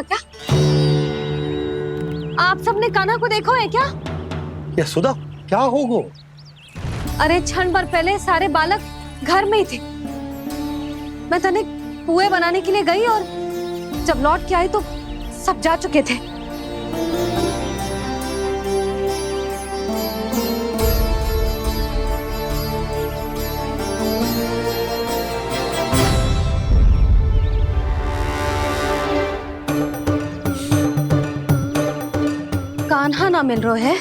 था क्या? आप सबने कान्हा को देखो है क्या? यशोदा, क्या हो गो? अरे क्षण भर पहले सारे बालक घर में ही थे। मैं तनिक पुए बनाने के लिए गई और जब लौट के आई तो सब जा चुके थे। कान्हा ना मिल रहे है,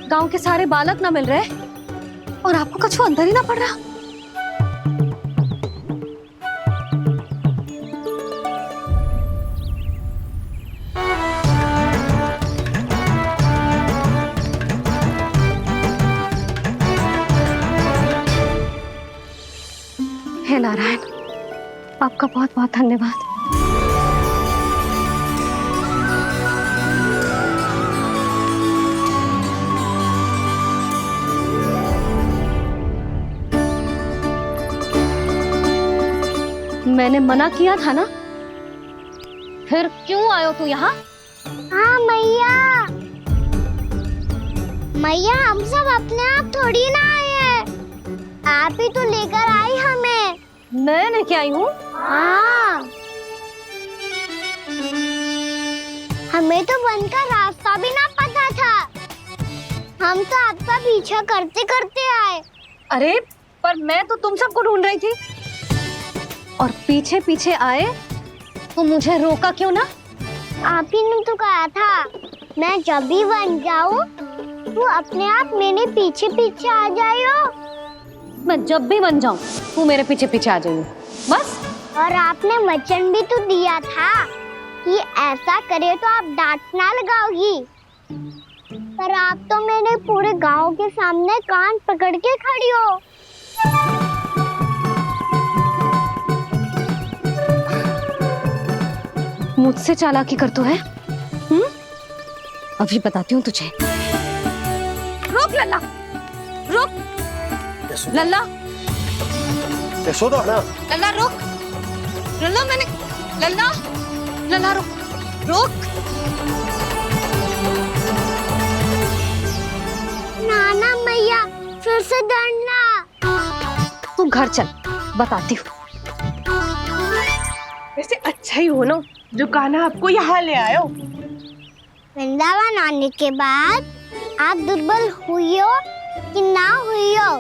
गांव के सारे बालक ना मिल रहे और आपको कछु अंदर ही ना पड़ रहा। हे नारायण, आपका बहुत बहुत धन्यवाद। मैंने मना किया था ना, फिर क्यों आयो तू यहाँ? हाँ मैया, मैया हम सब अपने आप थोड़ी ना आए हैं, आप ही तो लेकर आई हमें। मैं लेके आई हूँ? हाँ, हमें तो वन का रास्ता भी ना पता था, हम तो आपका पीछा करते करते आए। अरे पर मैं तो तुम सबको ढूंढ रही थी और पीछे पीछे आए तो मुझे रोका क्यों ना? आप ही ने तो कहा था मैं जब भी बन जाऊं तो अपने आप मेरे पीछे पीछे आ जाइयो। मैं जब भी बन जाऊं तू मेरे पीछे पीछे आ जाइयो बस। और आपने वचन भी तो दिया था कि ऐसा करे तो आप डांट ना लगाओगी, पर आप तो मेरे पूरे गांव के सामने कान पकड़ के खड़ी हो। मुझसे चालाकी कर तो है? अभी बताती हूँ तुझे। रुक लल्ला, रुक लल्ला, यशोदा ना। लल्ला रुक, लल्ला मैंने, लल्ला, लल्ला रुक, रुक। नाना मैया फिर से डरना। तू घर चल, बताती हूँ। वैसे अच्छा ही हो ना जो कान्हा आपको यहाँ ले आयो। वृंदावन आने के बाद आप दुर्बल हुई हो कि ना हुई हो,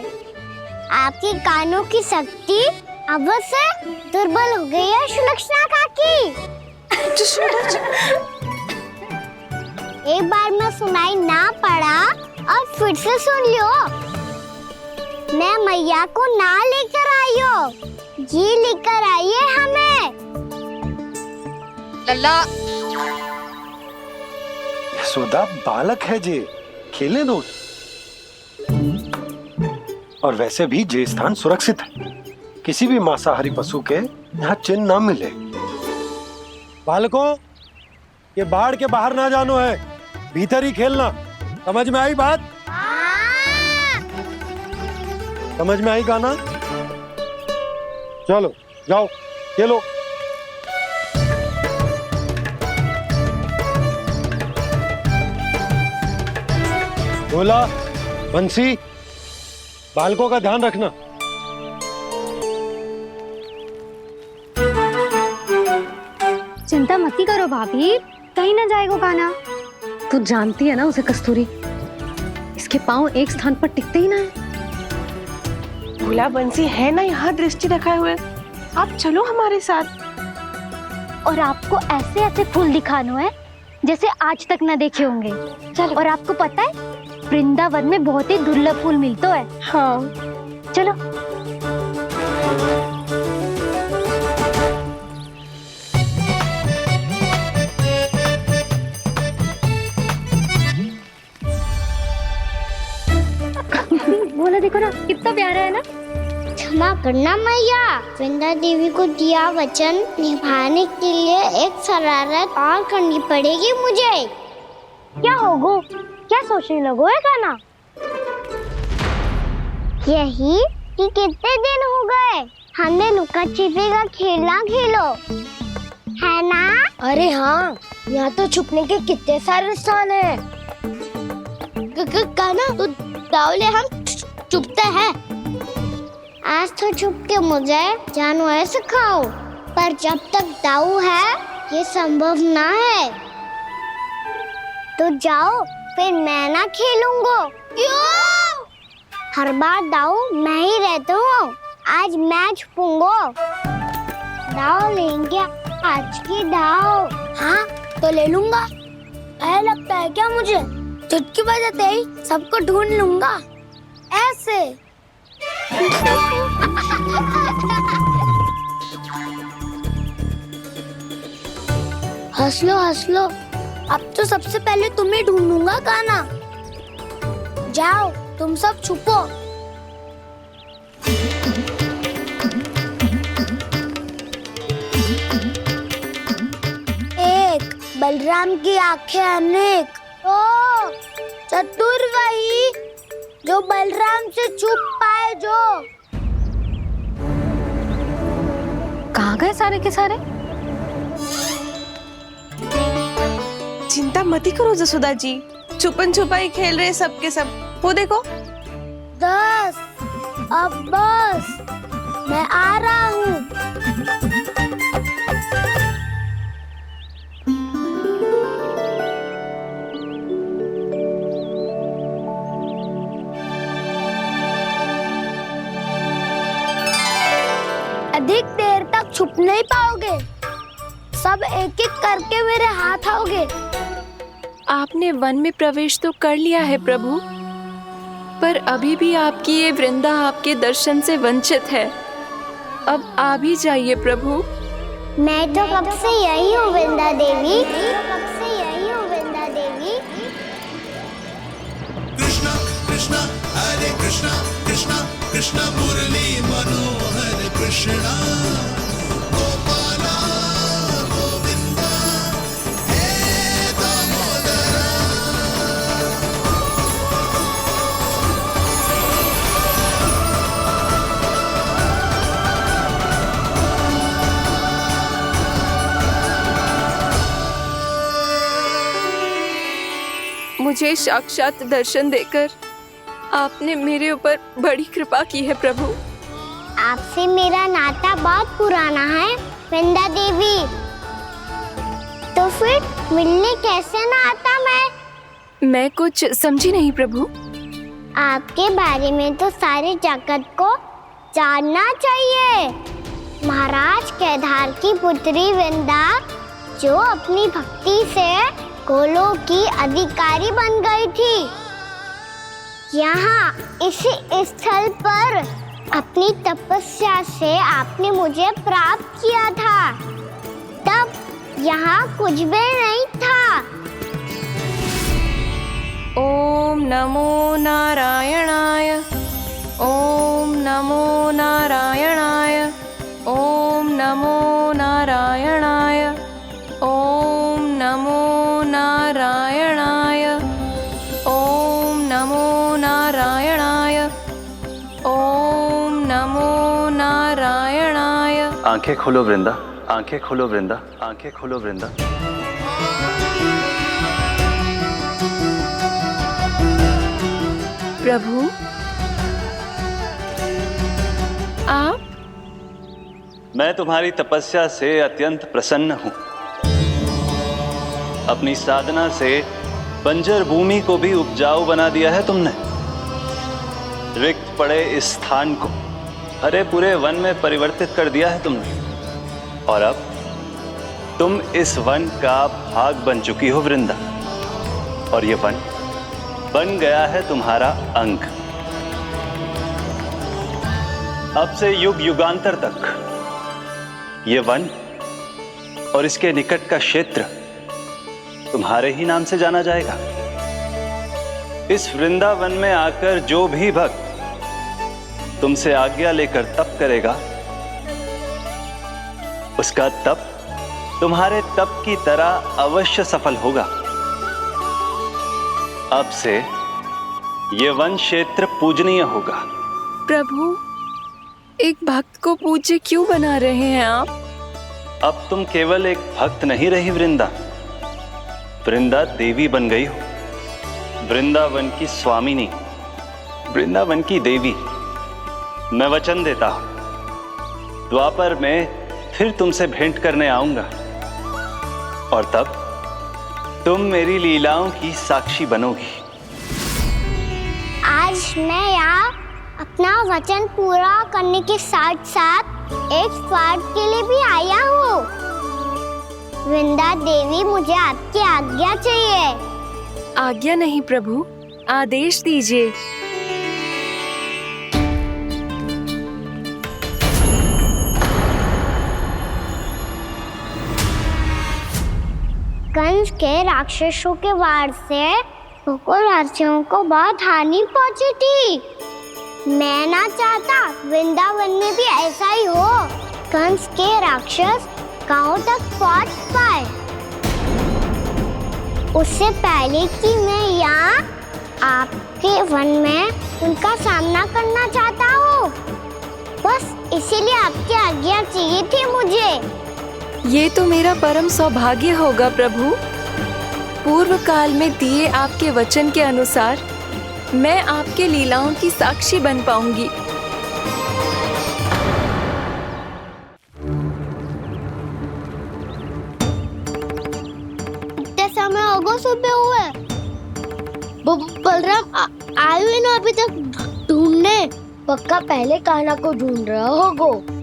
आपके कानों की शक्ति अब से दुर्बल हो गई है सुलक्षणा काकी। एक बार में सुनाई ना पड़ा और फिर से सुन लियो। मैं मैया को ना लेकर आई हो, जी लेकर आई है हमें। लल्ला, यशोदा बालक है जे, खेलने दो। और वैसे भी जे स्थान सुरक्षित है, किसी भी मांसाहारी पशु के यहाँ चिन्ह ना मिले। बालकों, ये बाढ़ के बाहर ना जानो है, भीतर ही खेलना। समझ में आई बात? समझ में आई कान्हा? चलो जाओ खेलो। बोला बंसी, बालकों का ध्यान रखना। चिंता मत करो भाभी, कहीं ना जाएगा कान्हा। तू जानती है ना उसे कस्तूरी, इसके पांव एक स्थान पर टिकते ही ना है। भोला बंसी है ना यहाँ दृष्टि रखाए हुए, आप चलो हमारे साथ। और आपको ऐसे ऐसे फूल दिखानो है जैसे आज तक ना देखे होंगे। चलो। और आपको पता है वृंदावन में बहुत ही दुर्लभ फूल मिलते हैं। हाँ चलो। बोला देखो ना कितना प्यारा है ना। क्षमा करना मैया, वृंदा देवी को दिया वचन निभाने के लिए एक शरारत और करनी पड़ेगी मुझे। क्या होगो, क्या सोचने लगो है कान्हा? यही कि कितने दिन हो गए हमने लुका छिपी का खेलना खेलो, है ना? अरे हाँ, यहाँ तो छुपने के कितने सारे स्थान है। काना तो दावले हम छुपते हैं। आज तो छुप के मुझे जानवर सिखाओ, पर जब तक दाऊ है ये संभव ना है। तो जाओ, फिर मैं ना खेलूंगा। क्यों? हर बार दाऊ मैं ही रहता हूँ, आज मैं छुपूंगा। दाव लेंगे आज की दाव। हाँ तो ले लूंगा। ऐसा लगता है क्या मुझे? चुटकी बजाते ही सबको ढूंढ लूंगा ऐसे। हंस लो, अब तो सबसे पहले तुम्हें ढूंढूंगा काना। जाओ तुम सब छुपो। एक बलराम की आंखें अनेक। ओ चतुर वही जो बलराम से छुप पाए। जो कहाँ गए सारे के सारे? चिंता मत करो जसोदा जी, छुपन छुपाई खेल रहे सब के सब। वो देखो 10 अब बस, मैं आ रहा हूँ। अधिक देर तक छुप नहीं पाओगे, सब एक एक करके मेरे हाथ आओगे। आपने वन में प्रवेश तो कर लिया है प्रभु, पर अभी भी आपकी ये वृंदा आपके दर्शन से वंचित है। अब आ भी जाइए प्रभु। मैं तो कब से यही हूँ वृंदा देवी। कृष्णा कृष्णा हरे कृष्णा कृष्णा कृष्णा मुरली मनोहर कृष्णा गोपाला गोविंदा हे दामोदरा। मुझे साक्षात दर्शन देकर आपने मेरे ऊपर बड़ी कृपा की है प्रभु। आपसे मेरा नाता बहुत पुराना है वृंदा देवी, तो फिर मिलने कैसे ना आता मैं कुछ समझी नहीं प्रभु। आपके बारे में तो सारे जगत को जानना चाहिए। महाराज केदार की पुत्री वृंदा जो अपनी भक्ति से गोलोक की अधिकारी बन गई थी, यहाँ इसी स्थल पर अपनी तपस्या से आपने मुझे प्राप्त किया था। तब यहाँ कुछ भी नहीं था। ओम नमो नारायणाय, ओम नमो नारायणाय, ओम नमो नारायणाय, ओम नमो नारायणाय, ओम नमो नारायणाय, ओम नमो नारायणाय। आंखें खोलो वृंदा, आंखें खोलो वृंदा, आंखें खोलो वृंदा। प्रभु आप? मैं तुम्हारी तपस्या से अत्यंत प्रसन्न हूं। अपनी साधना से बंजर भूमि को भी उपजाऊ बना दिया है तुमने। रिक्त पड़े इस स्थान को हरे पूरे वन में परिवर्तित कर दिया है तुमने, और अब तुम इस वन का भाग बन चुकी हो वृंदा, और ये वन बन गया है तुम्हारा अंग। अब से युग युगांतर तक ये वन और इसके निकट का क्षेत्र तुम्हारे ही नाम से जाना जाएगा। इस वृंदावन में आकर जो भी भक्त तुमसे आज्ञा लेकर तप करेगा, उसका तप तुम्हारे तप की तरह अवश्य सफल होगा। अब से ये वन क्षेत्र पूजनीय होगा। प्रभु एक भक्त को पूज्य क्यों बना रहे हैं आप? अब तुम केवल एक भक्त नहीं रही वृंदा, वृंदा देवी बन गई हो, वृंदावन की स्वामिनी, वृंदावन की देवी। मैं वचन देता हूं, द्वापर में फिर तुमसे भेंट करने आऊंगा और तब तुम मेरी लीलाओं की साक्षी बनोगी। आज मैं यहाँ अपना वचन पूरा करने के साथ साथ एक स्वार्थ के लिए भी आया हूँ। वृंदा देवी, मुझे आपकी आज्ञा चाहिए। आज्ञा नहीं प्रभु, आदेश दीजिए। कंस के राक्षसों के वार से गोकुलवासियों को बहुत हानि पहुंची थी। मैं ना चाहता वृंदावन में भी ऐसा ही हो। कंस के राक्षस गांव तक पहुंच पाए, उससे पहले कि मैं यहाँ आपके वन में उनका सामना करना चाहता हूँ। बस इसीलिए आपकी आज्ञा चाहिए थी मुझे। ये तो मेरा परम सौभाग्य होगा प्रभु। पूर्व काल में दिए आपके वचन के अनुसार मैं आपके लीलाओं की साक्षी बन पाऊंगी। इतने समय होगा सुबह हुए। बलराम आए हुए ना अभी तक ढूंढने। पक्का पहले कान्हा को ढूंढ रहा होगा।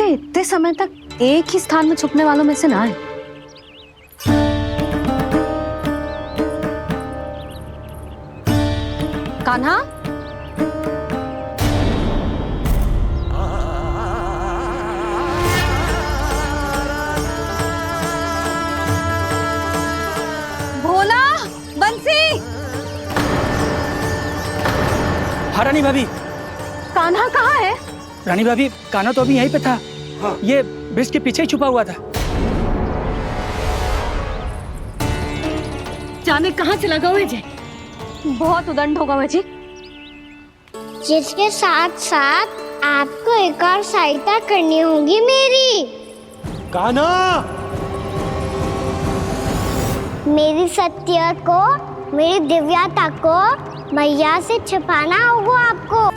इतने समय तक एक ही स्थान में छुपने वालों में से ना है। कान्हा, भोला, बंसी। हाँ रानी भाभी। कान्हा कहाँ है? रानी भाभी, कान्हा तो अभी यहीं पे था। हाँ। ये ब्रिज के पीछे ही छुपा हुआ था। जाने कहाँ चला गया जी? बहुत उदंड होगा वह जी। जिसके साथ साथ आपको एक और सहायता करनी होगी मेरी। कान्हा, मेरी सत्य को, मेरी दिव्यता को मैया से छिपाना होगा आपको।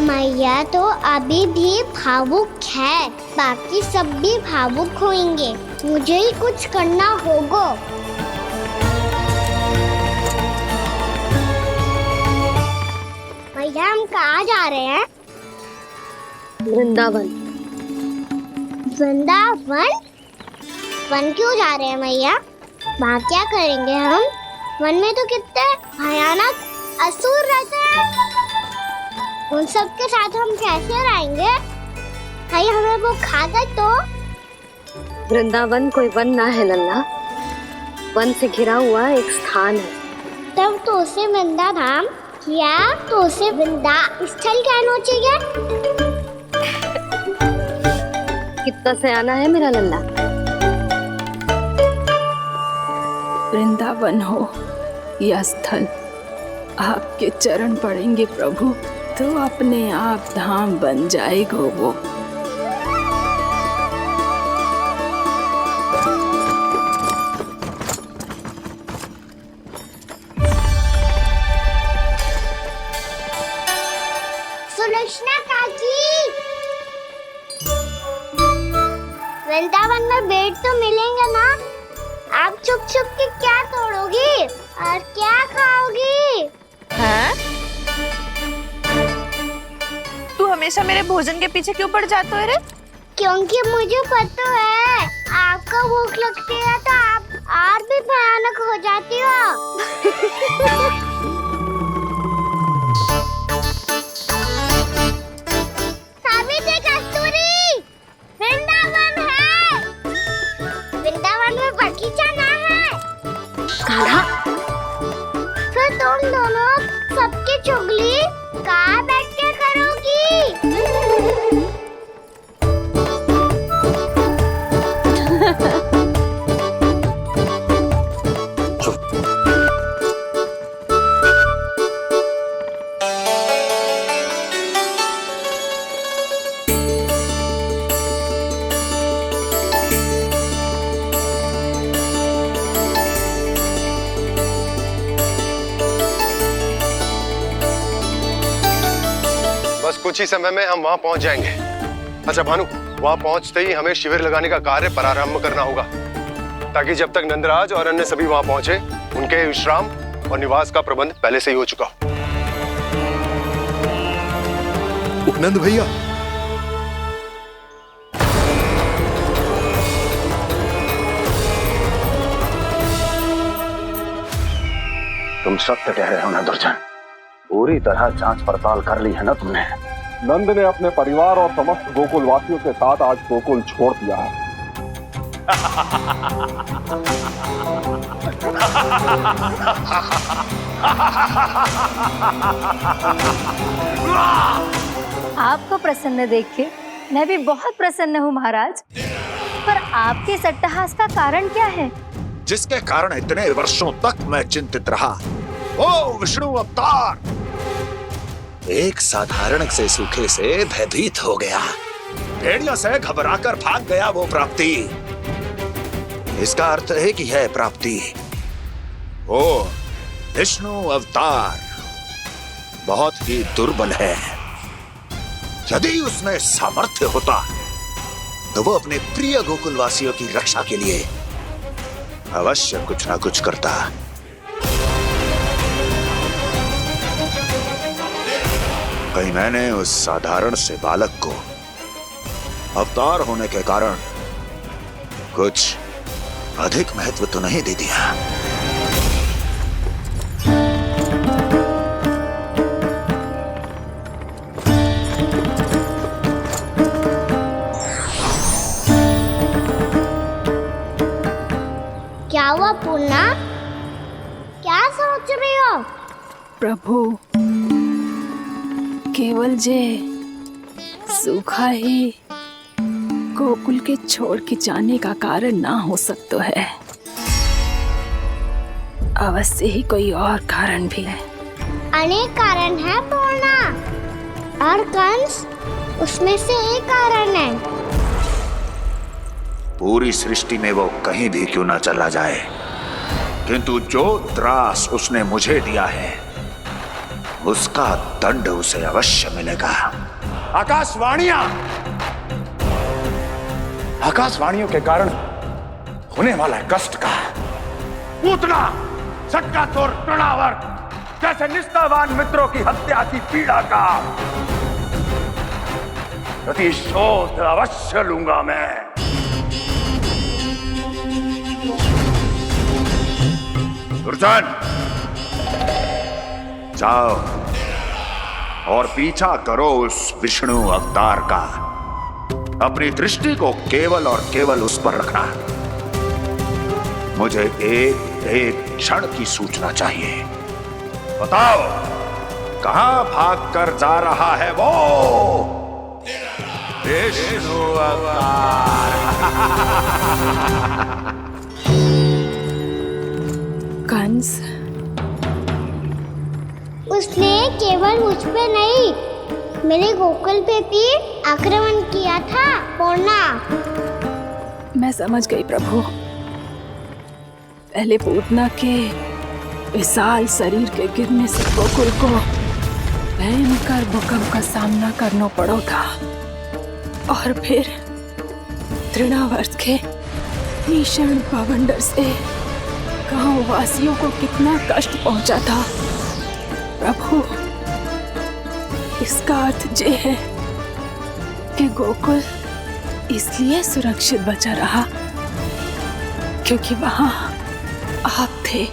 मैया तो अभी भी भावुक है, बाकी सब भी भावुक होंगे। मुझे ही कुछ करना होगा। मैया, हम कहाँ जा रहे हैं? वृंदावन। वृंदावन? वन क्यों जा रहे हैं मैया? वहाँ क्या करेंगे हम? वन में तो कितने भयानक असुर रहते हैं। उन सब के साथ हम कैसे रहेंगे? कहीं हमें वो खा गए तो? वृंदावन कोई वन ना है लल्ला, वन से घिरा हुआ एक स्थान है। तब तो उसे वृंदा धाम या तो उसे वृंदा स्थल कहना चाहिए। कितना सयाना है मेरा लल्ला। वृंदावन हो या स्थल, आपके चरण पड़ेंगे प्रभु तो अपने आप धाम बन जाएगा वो। सुलक्षणा काकी, वृंदावन में बेट तो मिलेंगे ना? आप छुप छुप के क्या तोड़ोगी और क्या खाओगी? हाँ? तू हमेशा मेरे भोजन के पीछे क्यों पड़ जाते हो रे? क्योंकि मुझे पता है आपको भूख लगती है तो आप और भी भयानक हो जाती हो। सावित्री, कस्तूरी, वृंदावन है। वृंदावन में बगीचा ना है। कान्हा, फिर तुम दोनों सबकी चुगली कहाँ बैठ के करोगी? बस कुछ ही समय में हम वहां पहुंच जाएंगे। अच्छा भानु, वहां पहुंचते ही हमें शिविर लगाने का कार्य प्रारंभ करना होगा, ताकि जब तक नंदराज और अन्य सभी वहां पहुंचे उनके विश्राम और निवास का प्रबंध पहले से ही हो चुका हो। नंद भैया, तुम सत्य कह रहे हो ना दुर्जन? पूरी तरह जांच पड़ताल कर ली है ना तुमने? नंद ने अपने परिवार और समस्त गोकुल वासियों के साथ आज गोकुल छोड़ दिया है। आपको प्रसन्न देख के मैं भी बहुत प्रसन्न हूँ महाराज। पर आपके इस अट्टहास का कारण क्या है? जिसके कारण इतने वर्षों तक मैं चिंतित रहा, ओ विष्णु अवतार, एक साधारण से सूखे से भयभीत हो गया, भेड़ियों से घबराकर भाग गया वो प्राप्ति। इसका अर्थ है कि यह प्राप्ति ओ विष्णु अवतार बहुत ही दुर्बल है। यदि उसमें सामर्थ्य होता तो वो अपने प्रिय गोकुलवासियों की रक्षा के लिए अवश्य कुछ ना कुछ करता। कहीं मैंने उस साधारण से बालक को अवतार होने के कारण कुछ अधिक महत्व तो नहीं दे दिया? क्या हुआ पूर्णा? क्या सोच रही हो? प्रभु, केवल जे सूखा ही गोकुल के छोड़ के जाने का कारण ना हो सकता है, अवश्य ही कोई और कारण भी है। अनेक कारण है पूर्णा, और कंस उसमें से एक कारण है। पूरी सृष्टि में वो कहीं भी क्यों ना चला जाए, किंतु जो त्रास उसने मुझे दिया है उसका दंड उसे अवश्य मिलेगा। आकाशवाणियों के कारण होने वाला कष्ट का पूतना, सक्कासुर, तृणावर जैसे निष्ठावान मित्रों की हत्या की पीड़ा का प्रतिशोध अवश्य लूंगा मैं। दुर्जन, जाओ और पीछा करो उस विष्णु अवतार का। अपनी दृष्टि को केवल और केवल उस पर रखना। मुझे एक एक क्षण की सूचना चाहिए। बताओ, कहां भागकर जा रहा है वो विष्णु अवतार? कंस, उसने केवल मुझ पे नहीं, मेरे गोकुल पे भी आक्रमण किया था पूर्णा। मैं समझ गई प्रभु। पहले पूतना के विशाल शरीर के गिरने से गोकुल को भयंकर भूकंप का सामना करना पड़ा था, और फिर तृणावर्त के भीषण पावंडर से गांव वासियों को कितना कष्ट पहुंचा था। प्रभु, इसका अर्थ ये है कि गोकुल इसलिए सुरक्षित बचा रहा क्योंकि वहां आप थे।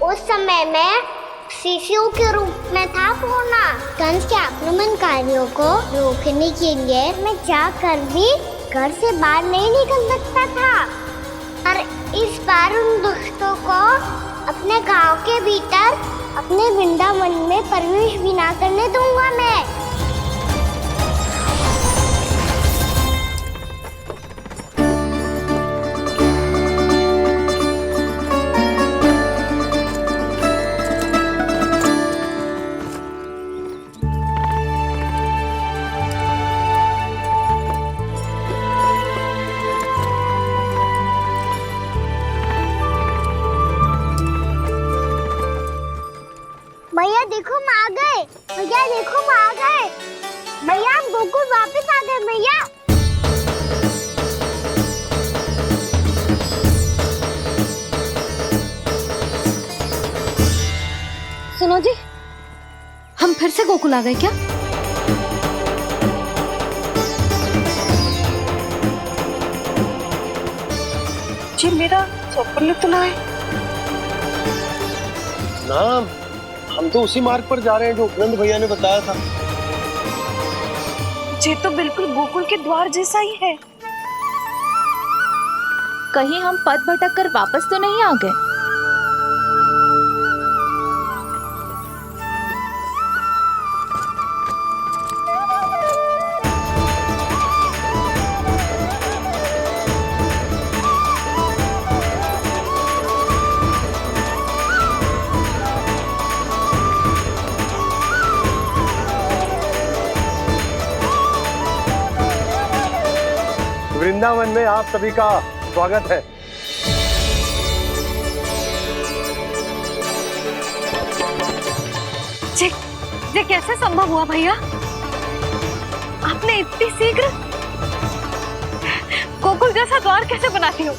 उस समय मैं शिशु के रूप में था पूर्णा। कंस के आक्रमणकारियों को रोकने के लिए मैं जाकर भी घर से बाहर नहीं निकल सकता था, और इस बार उन दुष्टों को अपने गांव के भीतर, अपने वृंदावन में प्रवेश भी ना करने दूंगा मैं। भैया देखो हम आ गए, भैया देखो हम आ गए। से गोकुल आ गए क्या? जी मेरा चप्पल तो ना है। ना, हम तो उसी मार्ग पर जा रहे हैं जो उपनंद भैया ने बताया था। ये तो बिल्कुल गोकुल के द्वार जैसा ही है। कहीं हम पथ भटक कर वापस तो नहीं आ गए? वृंदावन में आप सभी का स्वागत है। ये कैसे संभव हुआ भैया? आपने इतनी शीघ्र गोकुल जैसा द्वार कैसे बना दिया?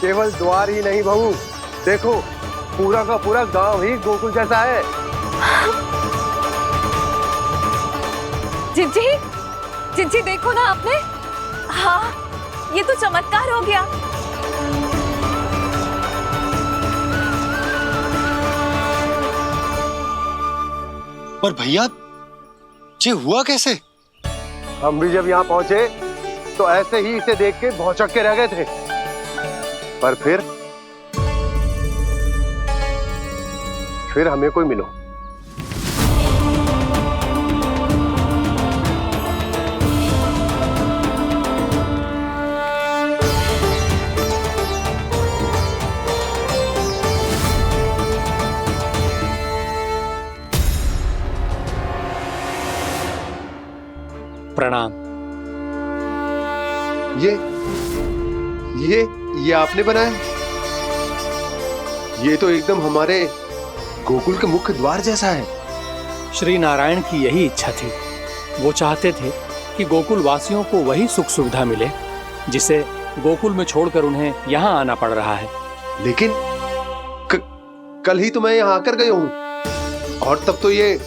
केवल द्वार ही नहीं बहू, देखो पूरा का पूरा गांव ही गोकुल जैसा है। जिज्जी देखो ना आपने। हाँ, ये तो चमत्कार हो गया। पर भैया ये हुआ कैसे? हम भी जब यहाँ पहुंचे तो ऐसे ही इसे देख के भौचक के रह गए थे, पर फिर हमें कोई मिलो। प्रणाम। ये आपने बनाया? ये तो एकदम हमारे गोकुल के मुख्य द्वार जैसा है। श्री नारायण की यही इच्छा थी। वो चाहते थे कि गोकुल वासियों को वही सुख सुविधा मिले जिसे गोकुल में छोड़कर उन्हें यहाँ आना पड़ रहा है। लेकिन कल ही तो मैं यहाँ आकर गया हूँ और तब तो ये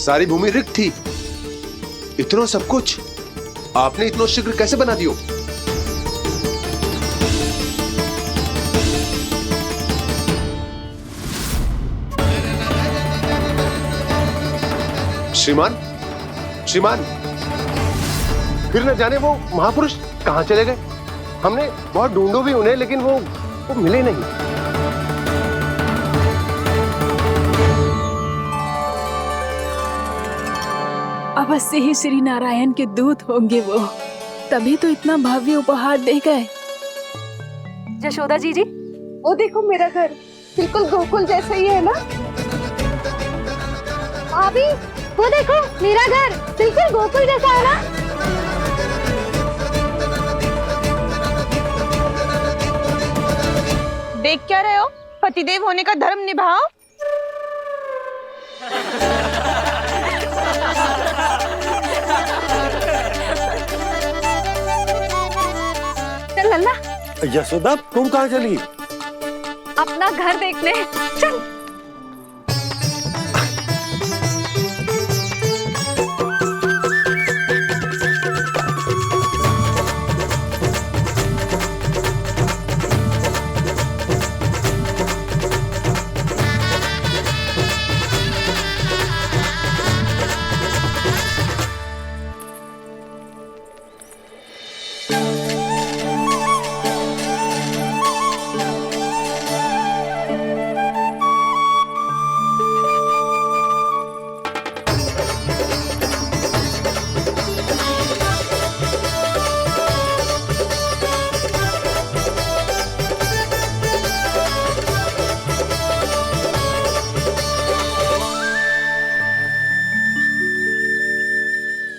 सारी भूमि रिक्त थी। इतना सब कुछ आपने इतना शीघ्र कैसे बना दियो? श्रीमान, फिर न जाने वो महापुरुष कहाँ चले गए। हमने बहुत ढूंढो भी उन्हें, लेकिन वो मिले नहीं। अवश्य ही श्री नारायण के दूत होंगे वो, तभी तो इतना भव्य उपहार दे गए। यशोदा जी, वो देखो मेरा घर बिल्कुल गोकुल जैसा ही है ना। भाभी वो देखो मेरा घर बिल्कुल गोकुल जैसा है ना। देख क्या रहे हो? पतिदेव होने का धर्म निभाओ। चल लल्ला, यशोदा तुम कहाँ चली? अपना घर देखने चल।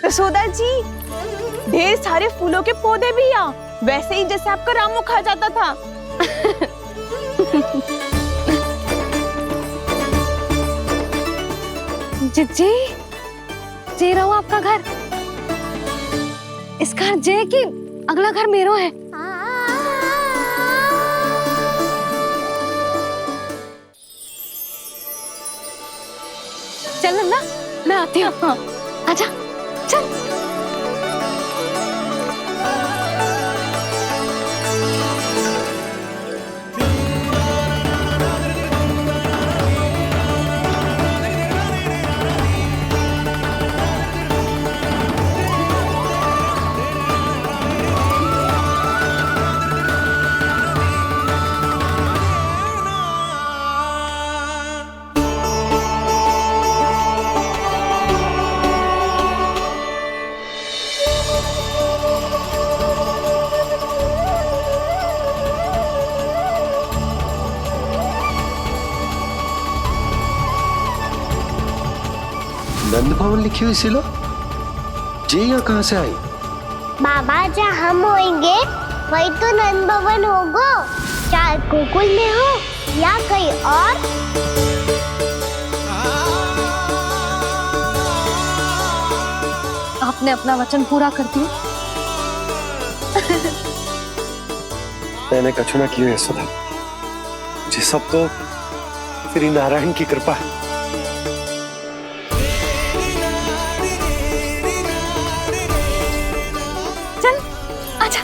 यशोदा जी, ढेर सारे फूलों के पौधे भी यहाँ, वैसे ही जैसे आपका रामू खा जाता था। जिज्जी, जे रहो आपका घर। इस घर जे की अगला घर मेरो है। चल नन्ना, मैं आती हूँ। हाँ, आजा चल। नंद भवन लिखी हुई सिलो जी यहाँ कहाँ से आई? बाबा जहाँ हम होंगे वही तो नंद भवन होगा, चाहे गोकुल में हो या कहीं और। आपने अपना वचन पूरा कर दिया। मैंने कछु ना किया यशोदा जी, सब तो श्री नारायण की कृपा है। चल आजा।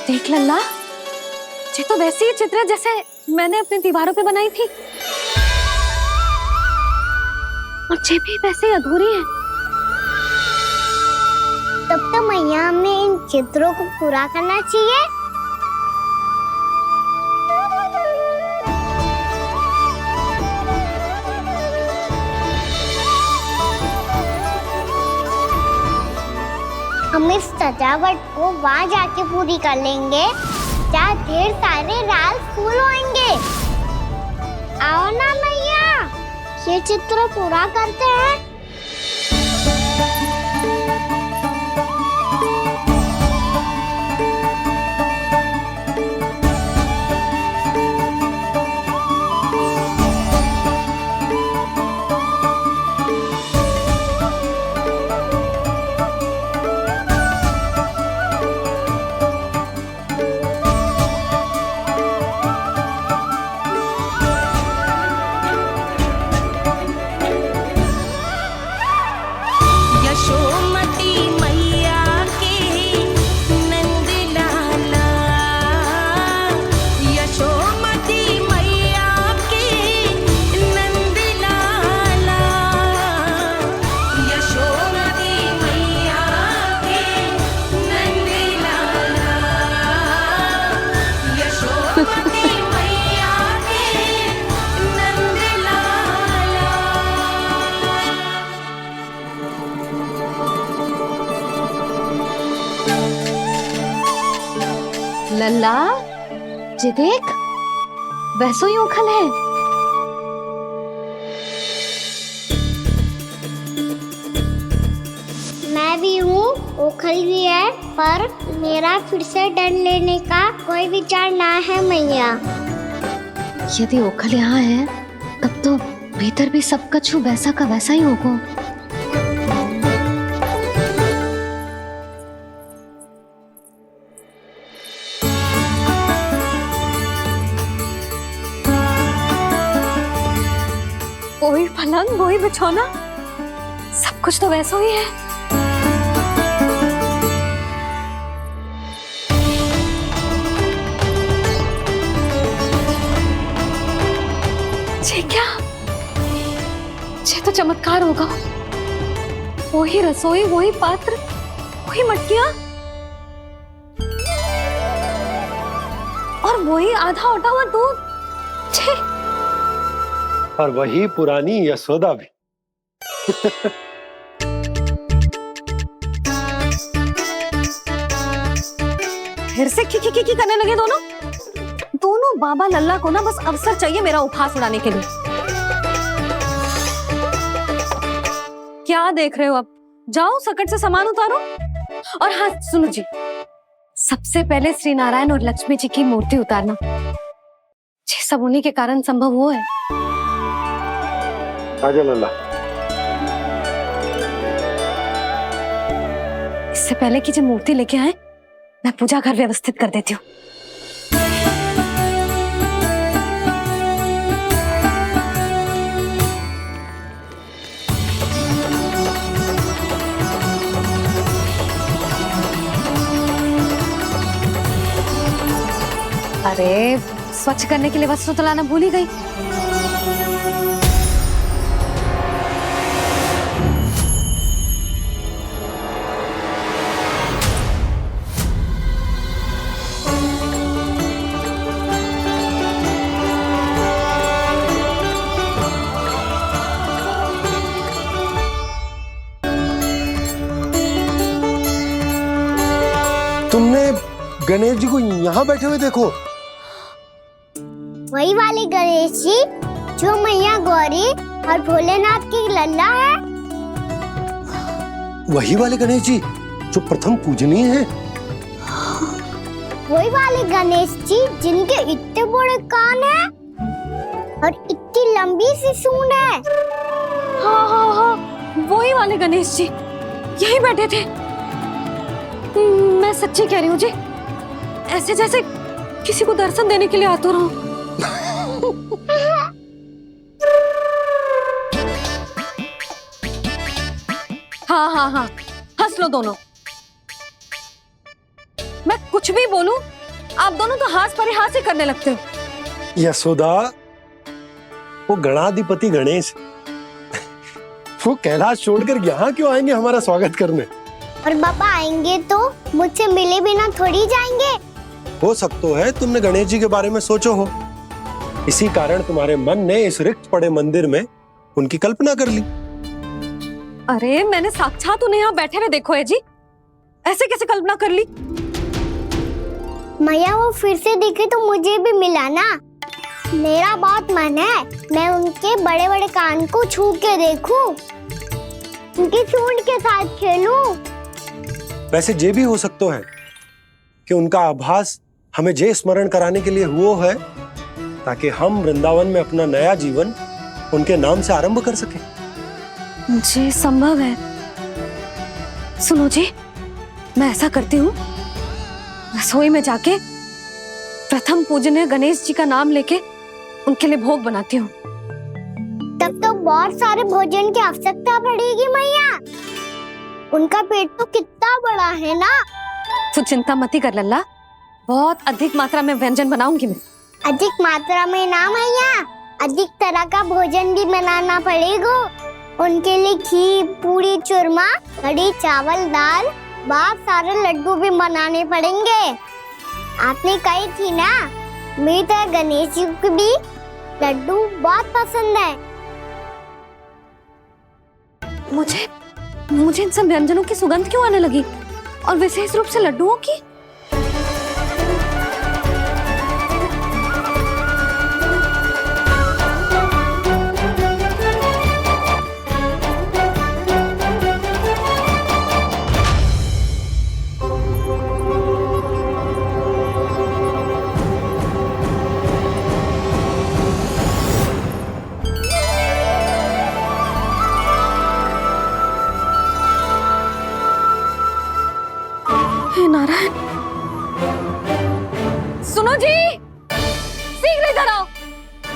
देख लल्ला, ये तो वैसी ही चित्र है जैसे मैंने अपने दीवारों पे बनाई थी, और ये भी वैसे ही अधूरी है। तब तो मैया हमें इन चित्रों को पूरा करना चाहिए। हम इस सजावट को वहाँ जाके पूरी कर लेंगे जहाँ ढेर सारे लाल फूल होंगे। आओ ना मैया, ये चित्र पूरा करते हैं। लल्ला, ये देख, वैसो ही उखल है। मैं भी हूँ, उखल भी है, पर मेरा फिर से डर लेने का कोई विचार ना है मैया। यदि ओखल यहाँ है तब तो भीतर भी सब कछु वैसा का वैसा ही होगा। वही पलंग, वही बिछौना, सब कुछ तो वैसा ही है। ये क्या? ये तो चमत्कार होगा। वही रसोई, वही पात्र, वही मटकियां और वही आधा उटा हुआ दूध। छे! और वही पुरानी यशोदा भी। फिर से खी करने लगे दोनों बाबा लल्ला को ना बस अवसर चाहिए मेरा उपहास उड़ाने के लिए। क्या देख रहे हो? अब जाओ सकट से सामान उतारो। और हाँ सुनो जी, सबसे पहले श्री नारायण और लक्ष्मी जी की मूर्ति उतारना। ये सब उन्हीं के कारण संभव हुआ है। आजा लल्ला। इससे पहले कि जो मूर्ति लेके आए, मैं पूजा घर व्यवस्थित कर देती हूँ। अरे स्वच्छ करने के लिए वस्त्र तो लाना भूल ही गई। तुमने गणेश जी को यहाँ बैठे हुए देखो। वही वाले गणेश जी जो मैया गौरी और भोलेनाथ की लल्ला है। वही वाले गणेश जी जो प्रथम पूजनीय है। वही वाले गणेश जी जिनके इतने बड़े कान हैं और इतनी लंबी सी सूंड है। हाँ, वही वाले गणेश जी यही बैठे थे। मैं सच्ची कह रही हूँ जी, ऐसे जैसे किसी को दर्शन देने के लिए आतुर हूँ। हाँ, हंस लो दोनों। मैं कुछ भी बोलूं, आप दोनों तो हास परिहास ही करने लगते हो। यशोदा, वो गणाधिपति गणेश वो कैलाश छोड़कर यहाँ क्यों आएंगे हमारा स्वागत करने? और बाबा आएंगे तो मुझसे मिले बिना थोड़ी जाएंगे। हो सकता है तुमने गणेश जी के बारे में सोचो हो, इसी कारण तुम्हारे मन ने इस रिक्त पड़े मंदिर में उनकी कल्पना कर ली। अरे मैंने साक्षात उन्हें यहाँ बैठे हुए देखो है जी, ऐसे कैसे कल्पना कर ली? मैया वो फिर से दिखे तो मुझे भी मिला ना। मेरा बहुत मन है मैं उनके बड़े बड़े कान को छू के देखूं, उनकी सूंड के साथ खेलूं। वैसे ये भी हो सकता है कि उनका आभास हमें जे स्मरण कराने के लिए हुआ है ताकि हम वृंदावन में अपना नया जीवन उनके नाम से आरंभ कर सके। जी संभव है। सुनो जी, मैं ऐसा करती हूँ, रसोई में जाके प्रथम पूजनीय गणेश जी का नाम लेके उनके लिए भोग बनाती हूँ। तब तो बहुत सारे भोजन की आवश्यकता पड़ेगी मैया। उनका पेट तो कितना बड़ा है ना। तू चिंता मत कर लल्ला, बहुत अधिक मात्रा में व्यंजन बनाऊंगी मैं। अधिक मात्रा में ना मैया, अधिक तरह का भोजन भी बनाना पड़ेगा। उनके लिए खीर, पूरी, चूरमा, कढ़ी, चावल, दाल, बहुत सारे लड्डू भी बनाने पड़ेंगे। आपने कही थी ना, मेरी तरह गणेश जी को भी लड्डू बहुत पसंद है। मुझे इन सब व्यंजनों की सुगंध क्यों आने लगी, और विशेष रूप से लड्डुओं की?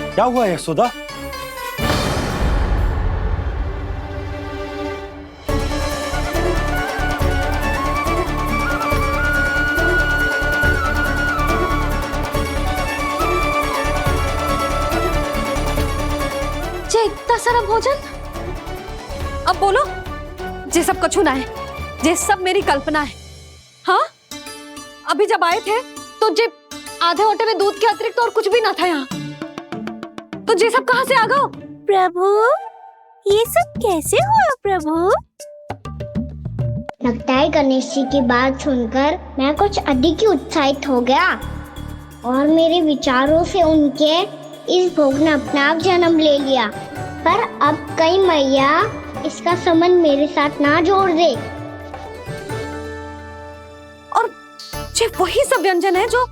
क्या हुआ यशोदा? जे इतना सारा भोजन, अब बोलो जे सब कछु ना है, जे सब मेरी कल्पना है। हाँ, अभी जब आए थे तो जे आधे ओटे में दूध के अतिरिक्त और कुछ भी ना था यहाँ, तो जे सब कहाँ से आ गए? प्रभु, ये सब कैसे हुआ प्रभु? लगता है गणेश जी की बात सुनकर मैं कुछ अधिक ही उत्साहित हो गया और मेरे विचारों से उनके इस भोग ने अपना आप जन्म ले लिया। पर अब कहीं मैया इसका संबंध मेरे साथ ना जोड़ दे। और जे वही सब व्यंजन है जो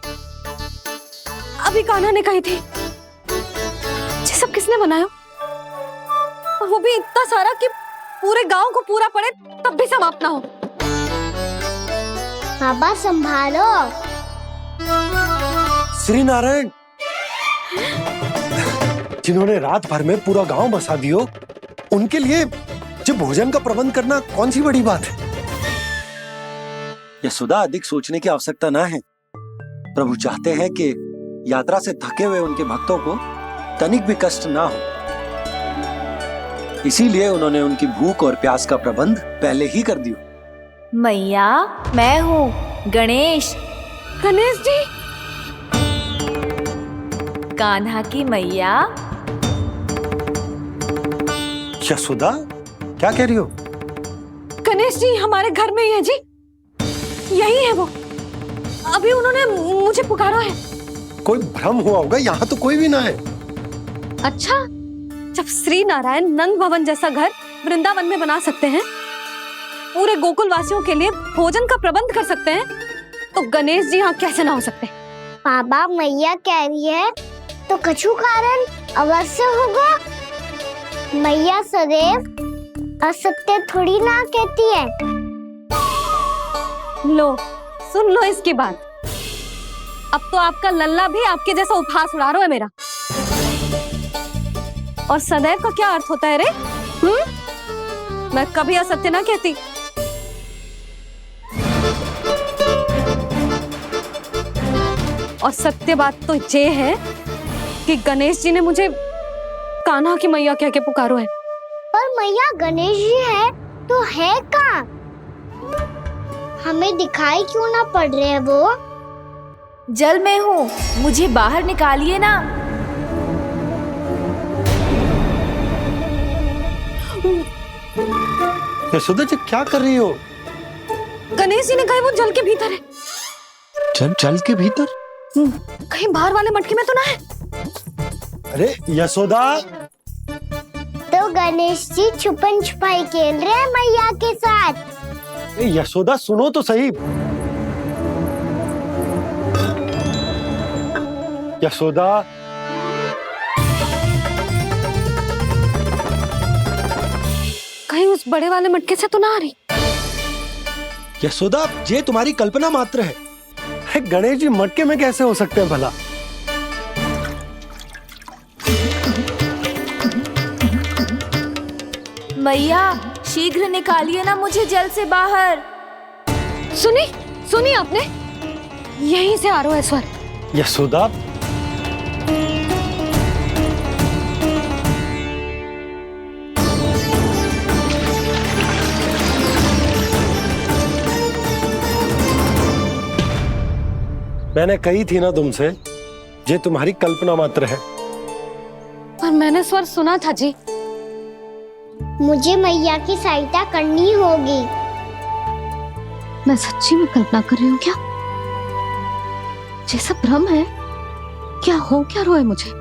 अभी कान्हा ने कही थी, ये सब किसने बनाया? और वो भी इतना सारा कि पूरे गांव को पूरा पड़े तब भी समाप्त ना हो। बाबा संभालो। श्री नारायण, जिन्होंने रात भर में पूरा गांव बसा दियो, उनके लिए जो भोजन का प्रबंध करना कौन सी बड़ी बात है? यशोदा, अधिक सोचने की आवश्यकता ना है। प्रभु चाहते हैं कि यात्रा से थके हुए उनके भक्तों को तनिक भी कष्ट ना हो, इसीलिए उन्होंने उनकी भूख और प्यास का प्रबंध पहले ही कर दिया। मैया, मैं हूँ गणेश। गणेश जी, कान्हा की मैया। यशोदा, क्या कह रही हो? गणेश जी हमारे घर में ही है जी, यही है वो। अभी उन्होंने मुझे पुकारा है। कोई भ्रम हुआ होगा, यहाँ तो कोई भी ना है। अच्छा, जब श्री नारायण नंद भवन जैसा घर वृंदावन में बना सकते हैं, पूरे गोकुल वासियों के लिए भोजन का प्रबंध कर सकते हैं, तो गणेश जी यहाँ कैसे ना हो सकते? बाबा, मैया कह रही है तो कछु कारण अवश्य होगा। मैया सदैव असत्य थोड़ी ना कहती है। लो, सुन लो इसकी बात। अब तो आपका लल्ला भी आपके जैसा उपहास उड़ा रहा है मेरा। और सदैव का क्या अर्थ होता है रे? मैं कभी असत्य ना कहती। और सत्य बात तो ये है कि गणेश जी ने मुझे कान्हा की मैया कह के पुकारो है। पर मैया गणेश जी है तो है कहाँ? हमें दिखाई क्यों ना पड़ रहे हैं वो? जल में हूँ, मुझे बाहर निकालिए ना। यशोदा जी, क्या कर रही हो? गणेश जी ने कहा वो जल के भीतर है। जल के भीतर? कहीं बाहर वाले मटके में तो ना है? अरे यशोदा! तो गणेश जी छुपन छुपाई खेल रहे हैं मैया के साथ। यशोदा, सुनो तो सही। यशोदा, कहीं उस बड़े वाले मटके से तो ना आ रही? यशोदा, ये तुम्हारी कल्पना मात्र है। गणेश जी मटके में कैसे हो सकते हैं भला? मैया, शीघ्र निकालिए ना मुझे जल से बाहर। सुनी आपने? यहीं से आ रहा है स्वर। यशोदा, मैंने कही थी ना तुमसे, ये तुम्हारी कल्पना मात्र है। पर मैंने स्वर सुना था जी। मुझे मैया की सहायता करनी होगी। मैं सच्ची में कल्पना कर रही हूँ क्या? ये सब भ्रम है क्या? हो क्या रहा है मुझे?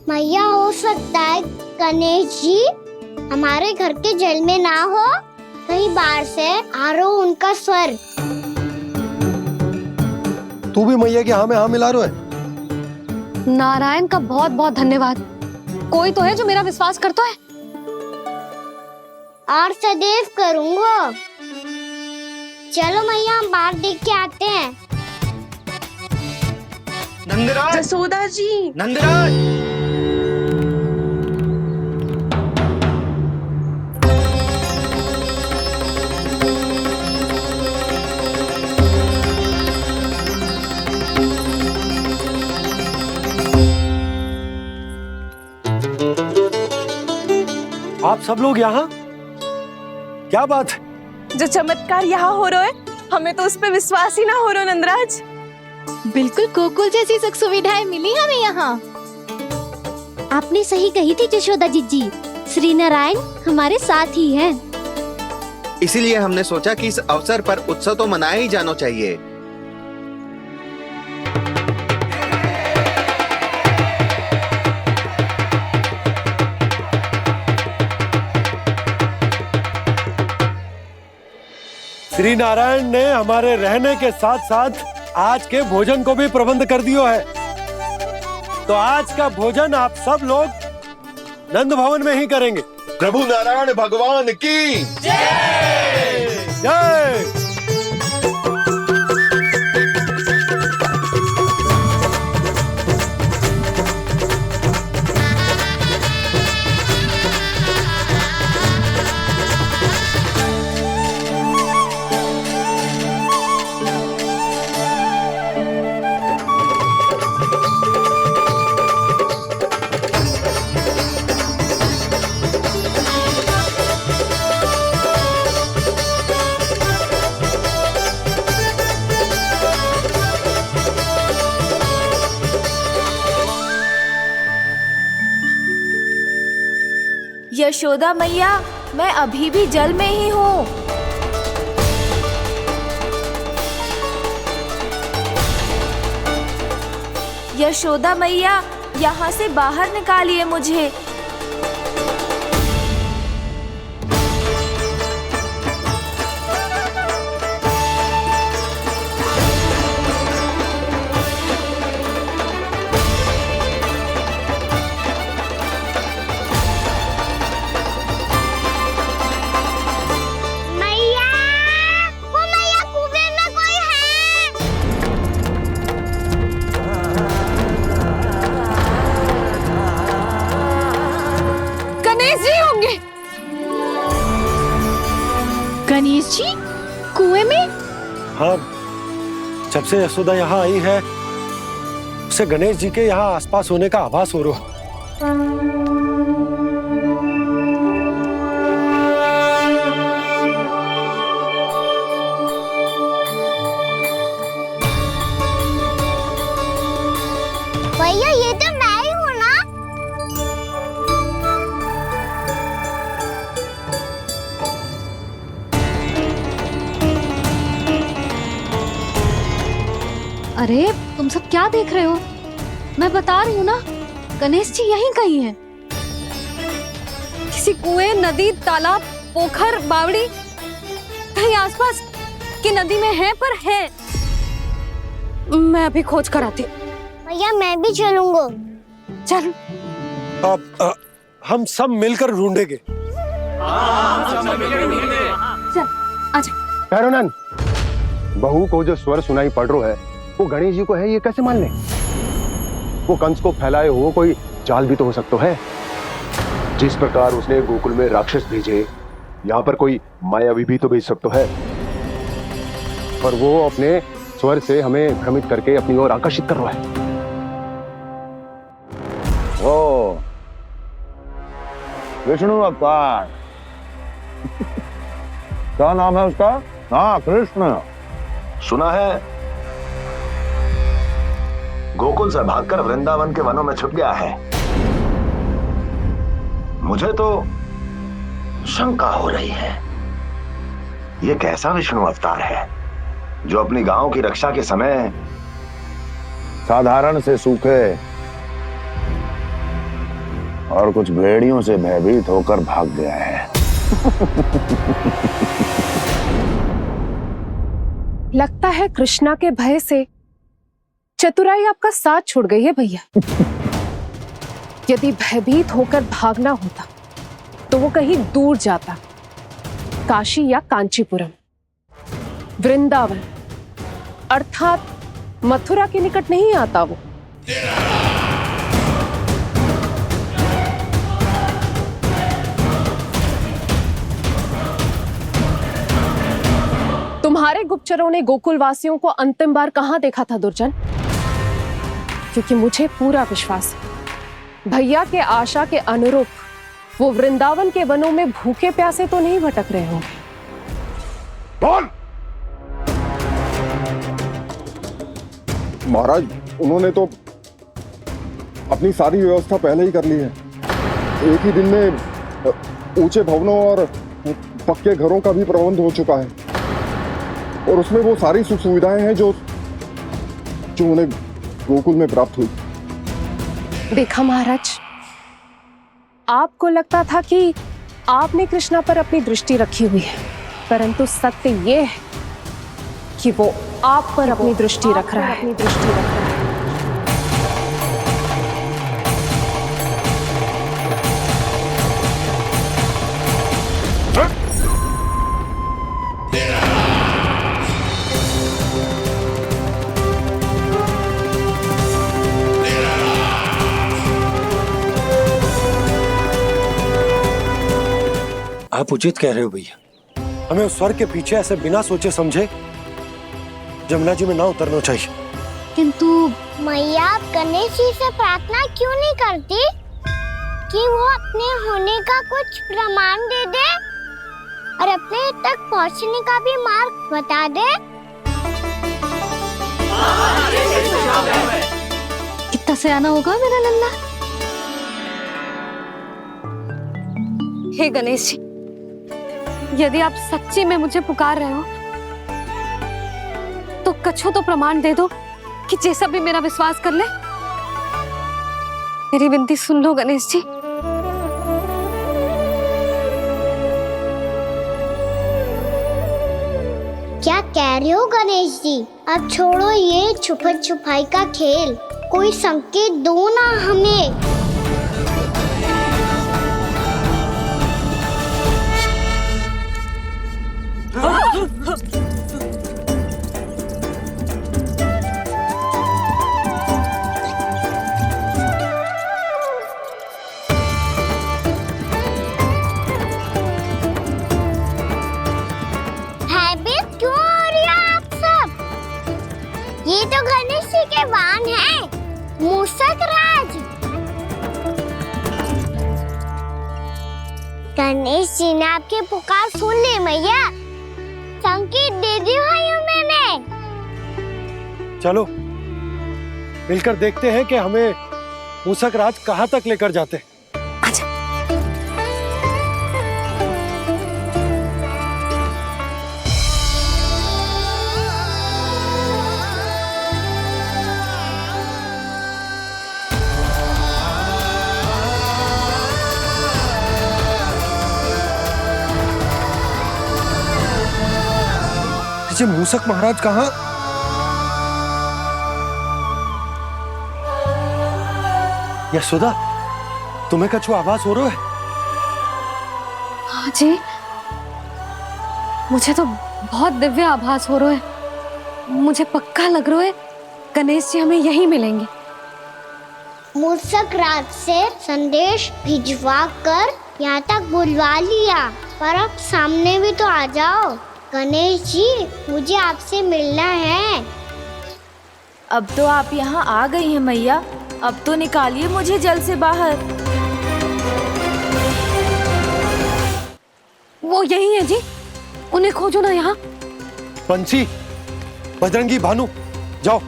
मैया, हो सकता है गणेश जी हमारे घर के जल में ना हो, कहीं बाहर से आ रहा हो उनका स्वर। तू भी मैया के हाँ में हाँ मिला रहा है। नारायण का बहुत बहुत धन्यवाद। कोई तो है जो मेरा विश्वास करता है। और सदैव करूँगा। चलो मैया, हम बाहर देख के आते हैं। नंदराज, जसोदा जी, नंदराज। आप सब लोग यहाँ? क्या बात है? जो चमत्कार यहाँ हो रहा है, हमें तो उस पे विश्वास ही ना हो रहा नंदराज। बिल्कुल गोकुल जैसी सुख सुविधाएं मिली हमें यहाँ। आपने सही कही थी यशोदा जीजी, श्री नारायण हमारे साथ ही हैं। इसीलिए हमने सोचा कि इस अवसर पर उत्सव तो मनाया ही जाना चाहिए। श्री नारायण ने हमारे रहने के साथ साथ आज के भोजन को भी प्रबंध कर दिया है। तो आज का भोजन आप सब लोग नंद भवन में ही करेंगे। प्रभु नारायण भगवान की जय जय। यशोदा मैया, मैं अभी भी जल में ही हूँ। यशोदा मैया, यहाँ से बाहर निकालिए मुझे। गणेश जी कुएं में? हाँ, जब से यशोदा यहाँ आई है उसे गणेश जी के यहाँ आसपास होने का आभास हो रहा। भैया ये तो मैं ही हूँ ना? अरे तुम सब क्या देख रहे हो? मैं बता रही हूँ ना, गणेश जी यहीं कहीं हैं। किसी कुएं, नदी, तालाब, पोखर, बावड़ी कहीं आसपास की नदी में है, पर है। मैं अभी खोज कर आती हूँ। भैया मैं भी चलूंगा। चल। अब हम सब मिलकर ढूंढेंगे। चल आजा। भैरवनंद, बहू को जो स्वर सुनाई पड़ रहा है वो गणेश जी को है, ये कैसे मान ले? वो कंस को फैलाए हो कोई चाल भी तो हो सकता है। जिस प्रकार उसने गोकुल में राक्षस भेजे, यहाँ पर कोई मायावी भी तो भेज सकता है। पर वो अपने स्वर से हमें भ्रमित करके अपनी ओर आकर्षित कर रहा है। ओ विष्णु अवतार। क्या नाम है उसका? हाँ, कृष्ण। सुना है गोकुल से भागकर वृंदावन के वनों में छुप गया है। मुझे तो शंका हो रही है, ये कैसा विष्णु अवतार है जो अपनी गांव की रक्षा के समय साधारण से सूखे और कुछ भेड़ियों से भयभीत होकर भाग गया है। लगता है कृष्णा के भय से चतुराई आपका साथ छोड़ गई है भैया। यदि भयभीत होकर भागना होता तो वो कहीं दूर जाता, काशी या कांचीपुरम, वृंदावन अर्थात मथुरा के निकट नहीं आता वो। तुम्हारे गुप्तचरों ने गोकुल वासियों को अंतिम बार कहां देखा था दुर्जन? क्योंकि मुझे पूरा विश्वास है भैया के आशा के अनुरूप वो वृंदावन के वनों में भूखे प्यासे तो नहीं भटक रहे होंगे। बोल। महाराज, उन्होंने तो अपनी सारी व्यवस्था पहले ही कर ली है। एक ही दिन में ऊंचे भवनों और पक्के घरों का भी प्रबंध हो चुका है और उसमें वो सारी सुख सुविधाएं हैं जो उन्हें गोकुल में प्राप्त हुई। देखा महाराज, आपको लगता था कि आपने कृष्णा पर अपनी दृष्टि रखी हुई है, परंतु सत्य ये है कि वो आप पर अपनी दृष्टि रख रहा है। आप उचित कह रहे हो भैया, हमें उस स्वर्ग के पीछे ऐसे बिना सोचे समझे जमुना जी में ना उतरना चाहिए। किंतु मैया, आप गणेश जी से प्रार्थना क्यों नहीं करती कि वो अपने होने का कुछ प्रमाण दे दे और अपने तक पहुंचने का भी मार्ग बता दे? कितना सयाना होगा मेरा लल्ला। हे गणेश जी, यदि आप सच्ची में मुझे पुकार रहे हो तो कछु तो प्रमाण दे दो कि जैसा भी मेरा विश्वास कर ले। मेरी विनती सुन लो गणेश जी। क्या कह रहे हो गणेश जी? अब छोड़ो ये छुपन छुपाई का खेल, कोई संकेत दो ना हमें। भयभीत क्यों हो रही हो आप सब? ये तो गणेश जी के वाहन हैं, मूषक राज। गणेश जी ने आपके पुकार सुन ली मैया, संकेत दे दी भाइयों मैंने। चलो मिलकर देखते हैं कि हमें मूषक राज कहाँ तक लेकर जाते हैं। मूषक महाराज कहाँ? यशोदा, तुम्हें कछु आभास हो रहा है? हाँ जी, मुझे तो बहुत दिव्य आभास हो रहा है। मुझे पक्का लग रहा है गणेश जी हमें यहीं मिलेंगे। मूषक राज से संदेश भिजवा कर यहाँ तक बुलवा लिया, पर अब सामने भी तो आ जाओ। गणेश जी, मुझे आपसे मिलना है। अब तो आप यहाँ आ गई हैं मैया, अब तो निकालिए मुझे जल से बाहर। वो यही है जी, उन्हें खोजो ना यहाँ। बंसी, बजरंगी, भानु, जाओ।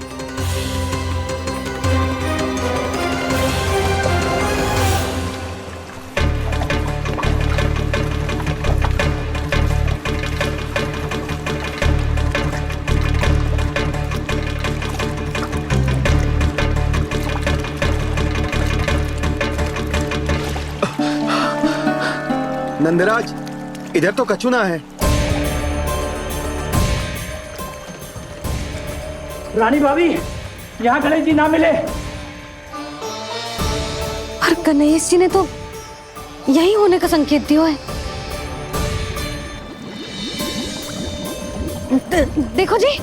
नंदराज, इधर तो कछुना है। रानी भाभी, यहाँ गणेश जी ना मिले। और गणेश जी ने तो यही होने का संकेत दिया है। देखो जी,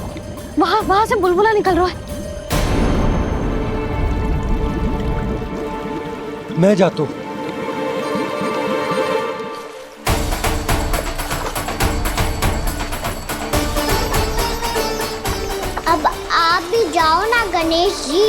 वहां से बुलबुला निकल रहा है। मैं जाता हूँ। अब आप भी जाओ ना गणेश जी।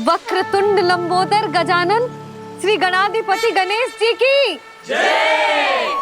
वक्रतुंड लंबोदर गजानन श्री गणाधिपति गणेश जी की जय।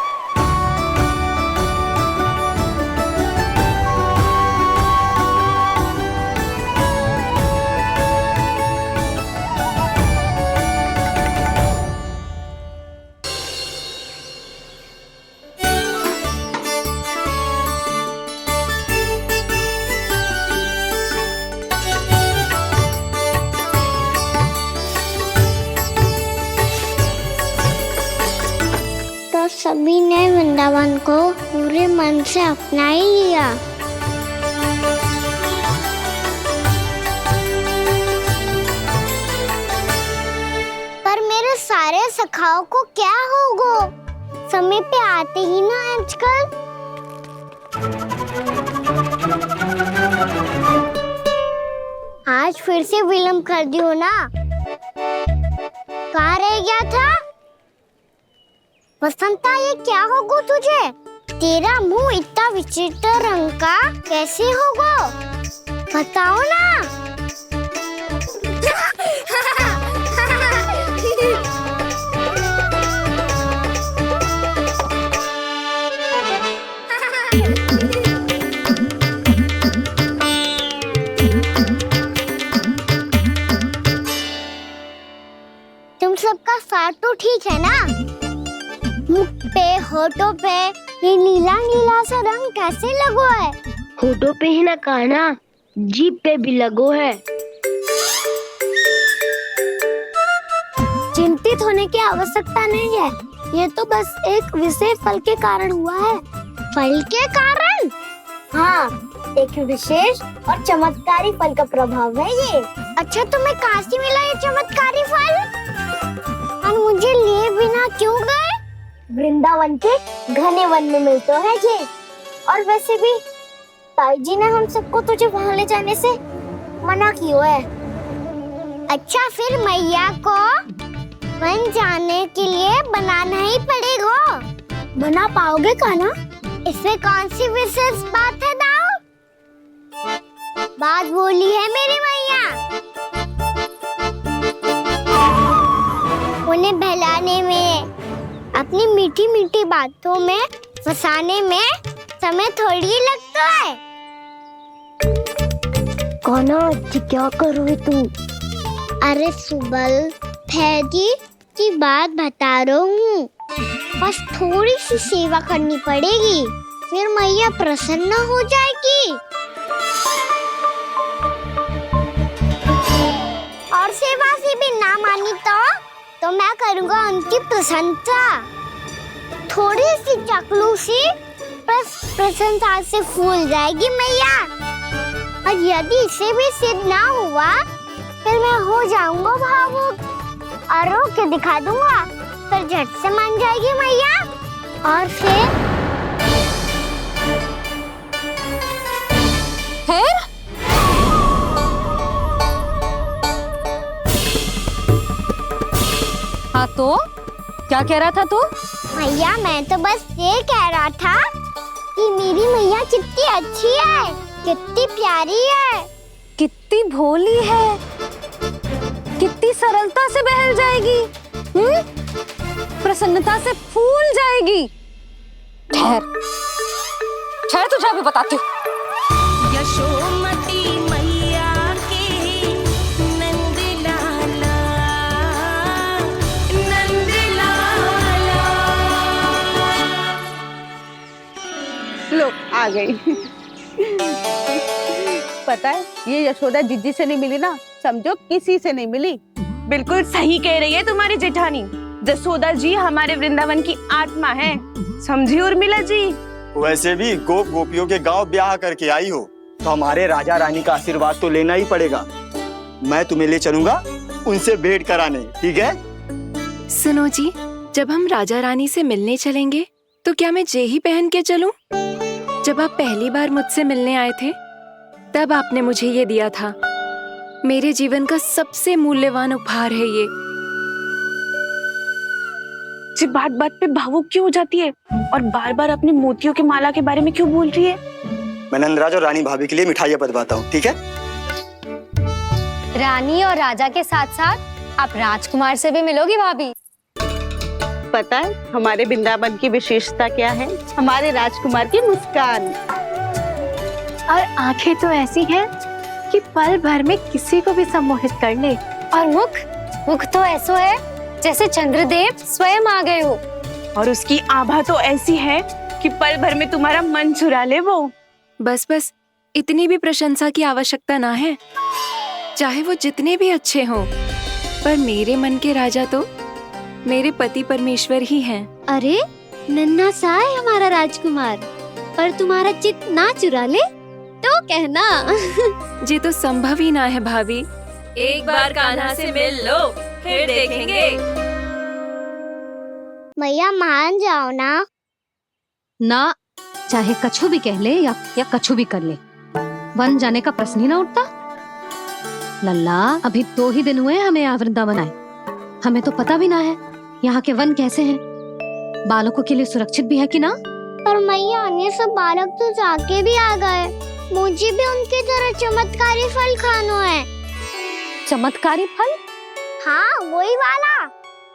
सभी ने वृंदावन को पूरे मन से अपना ही लिया। पर मेरे सारे सखाओं को क्या होगा? समय पे आते ही ना आजकल। आज फिर से विलंब कर दियो ना। कहाँ रह गया था? वसंता, ये क्या होगा तुझे? तेरा मुंह इतना विचित्र रंग का कैसे होगा? बताओ ना। तुम सबका साथ तो ठीक है ना? मुख पे, होठों पे ये नीला नीला सा रंग कैसे लगो है? होठों पे ही ना काना, जीभ पे भी लगो है। चिंतित होने की आवश्यकता नहीं है। ये तो बस एक विशेष फल के कारण हुआ है। फल के कारण? हाँ, एक विशेष और चमत्कारी फल का प्रभाव है ये। अच्छा, तुम्हें कहाँ से मिला ये चमत्कारी फल? और मुझे लिए बिना क्यों गए? वृंदावन के घने वन में मिलते है ये। और वैसे भी ताई जी ने हम सबको तुझे वहाँ ले जाने से मना किया है। अच्छा, फिर मैया को वन जाने के लिए बनाना ही पड़ेगा। बना पाओगे कान्हा? इसमें कौन सी विशेष बात है दाऊ? बात बोली है मेरी मैया। उन्हें बहलाने में, अपनी मीठी मीठी बातों में फंसाने में समय थोड़ी लगता है। कान्हा, क्या करोगे तुम? अरे सुबल, फैजी की बात बता रहा हूँ। बस थोड़ी सी सेवा करनी पड़ेगी, फिर मैया प्रसन्न हो जाएगी। और सेवा से भी ना मानी तो मैं करूँगा उनकी प्रशंसा। थोड़ी सी चकलूसी प्रशंसा से फूल जाएगी मैया। और यदि इसे भी सिद्ध ना हुआ, फिर मैं हो जाऊंगा भावुक और रो के दिखा दूंगा। फिर झट से मान जाएगी मैया। और फिर हाँ, तो क्या कह रहा था तू? मैया, मैं तो बस ये कह रहा था कि मेरी मैया कितनी अच्छी है, कितनी प्यारी है। कितनी भोली है, कितनी सरलता से बहल जाएगी, प्रसन्नता से फूल जाएगी। ठहर ठहर, तुझे अभी बताती हूँ। यशोमती मैया की नंद लाला, नंद लाला। लो आ गई। पता है ये यशोदा जिज्जी से नहीं मिली ना, समझो किसी से नहीं मिली। बिल्कुल सही कह रही है तुम्हारी जेठानी। जसोदा जी हमारे वृंदावन की आत्मा है, समझी उर्मिला जी। वैसे भी गोप गोपियों के गांव ब्याह करके आई हो तो हमारे राजा रानी का आशीर्वाद तो लेना ही पड़ेगा। मैं तुम्हें ले चलूंगा उनसे भेंट कराने, ठीक है? सुनो जी, जब हम राजा रानी से मिलने चलेंगे तो क्या मैं जे ही पहन के चलूं? जब आप पहली बार मुझसे मिलने आए थे तब आपने मुझे ये दिया था। मेरे जीवन का सबसे मूल्यवान उपहार है ये। जी बात बात पे भावुक क्यों हो जाती है और बार बार अपनी मोतियों की माला के बारे में क्यों बोल रही है? मैं नंदराज और रानी भाभी के लिए मिठाइयाँ बंटवाता हूँ, ठीक है? रानी और राजा के साथ साथ आप राजकुमार से भी मिलोगी भाभी। पता है हमारे वृंदावन की विशेषता क्या है? हमारे राजकुमार की मुस्कान। और आंखें तो ऐसी हैं कि पल भर में किसी को भी सम्मोहित कर ले। और मुख तो ऐसा है जैसे चंद्रदेव स्वयं आ गए हो। और उसकी आभा तो ऐसी है कि पल भर में तुम्हारा मन चुरा ले वो। बस बस, इतनी भी प्रशंसा की आवश्यकता ना है। चाहे वो जितने भी अच्छे हों, पर मेरे मन के राजा तो मेरे पति परमेश्वर ही हैं। अरे नन्हा सा है हमारा राजकुमार, पर तुम्हारा चित्त ना चुरा ले तो कहना। ये तो संभव ही ना है भाभी। एक बार कान्हा से मिल लो, फिर देखेंगे। मैया मान जाओ ना। ना, चाहे कछु भी कह ले या कछु भी कर ले, वन जाने का प्रश्न ही ना उठता। लल्ला, अभी 2 ही दिन हुए हमें यहाँ वृंदावन आए, हमें तो पता भी ना है यहाँ के वन कैसे हैं, बालकों के लिए सुरक्षित भी है कि ना। पर मैया अन्य सब बालक तो जाके भी आ गए, मुझे भी उनकी तरह चमत्कारी फल खाना है। चमत्कारी फल? हाँ वही वाला,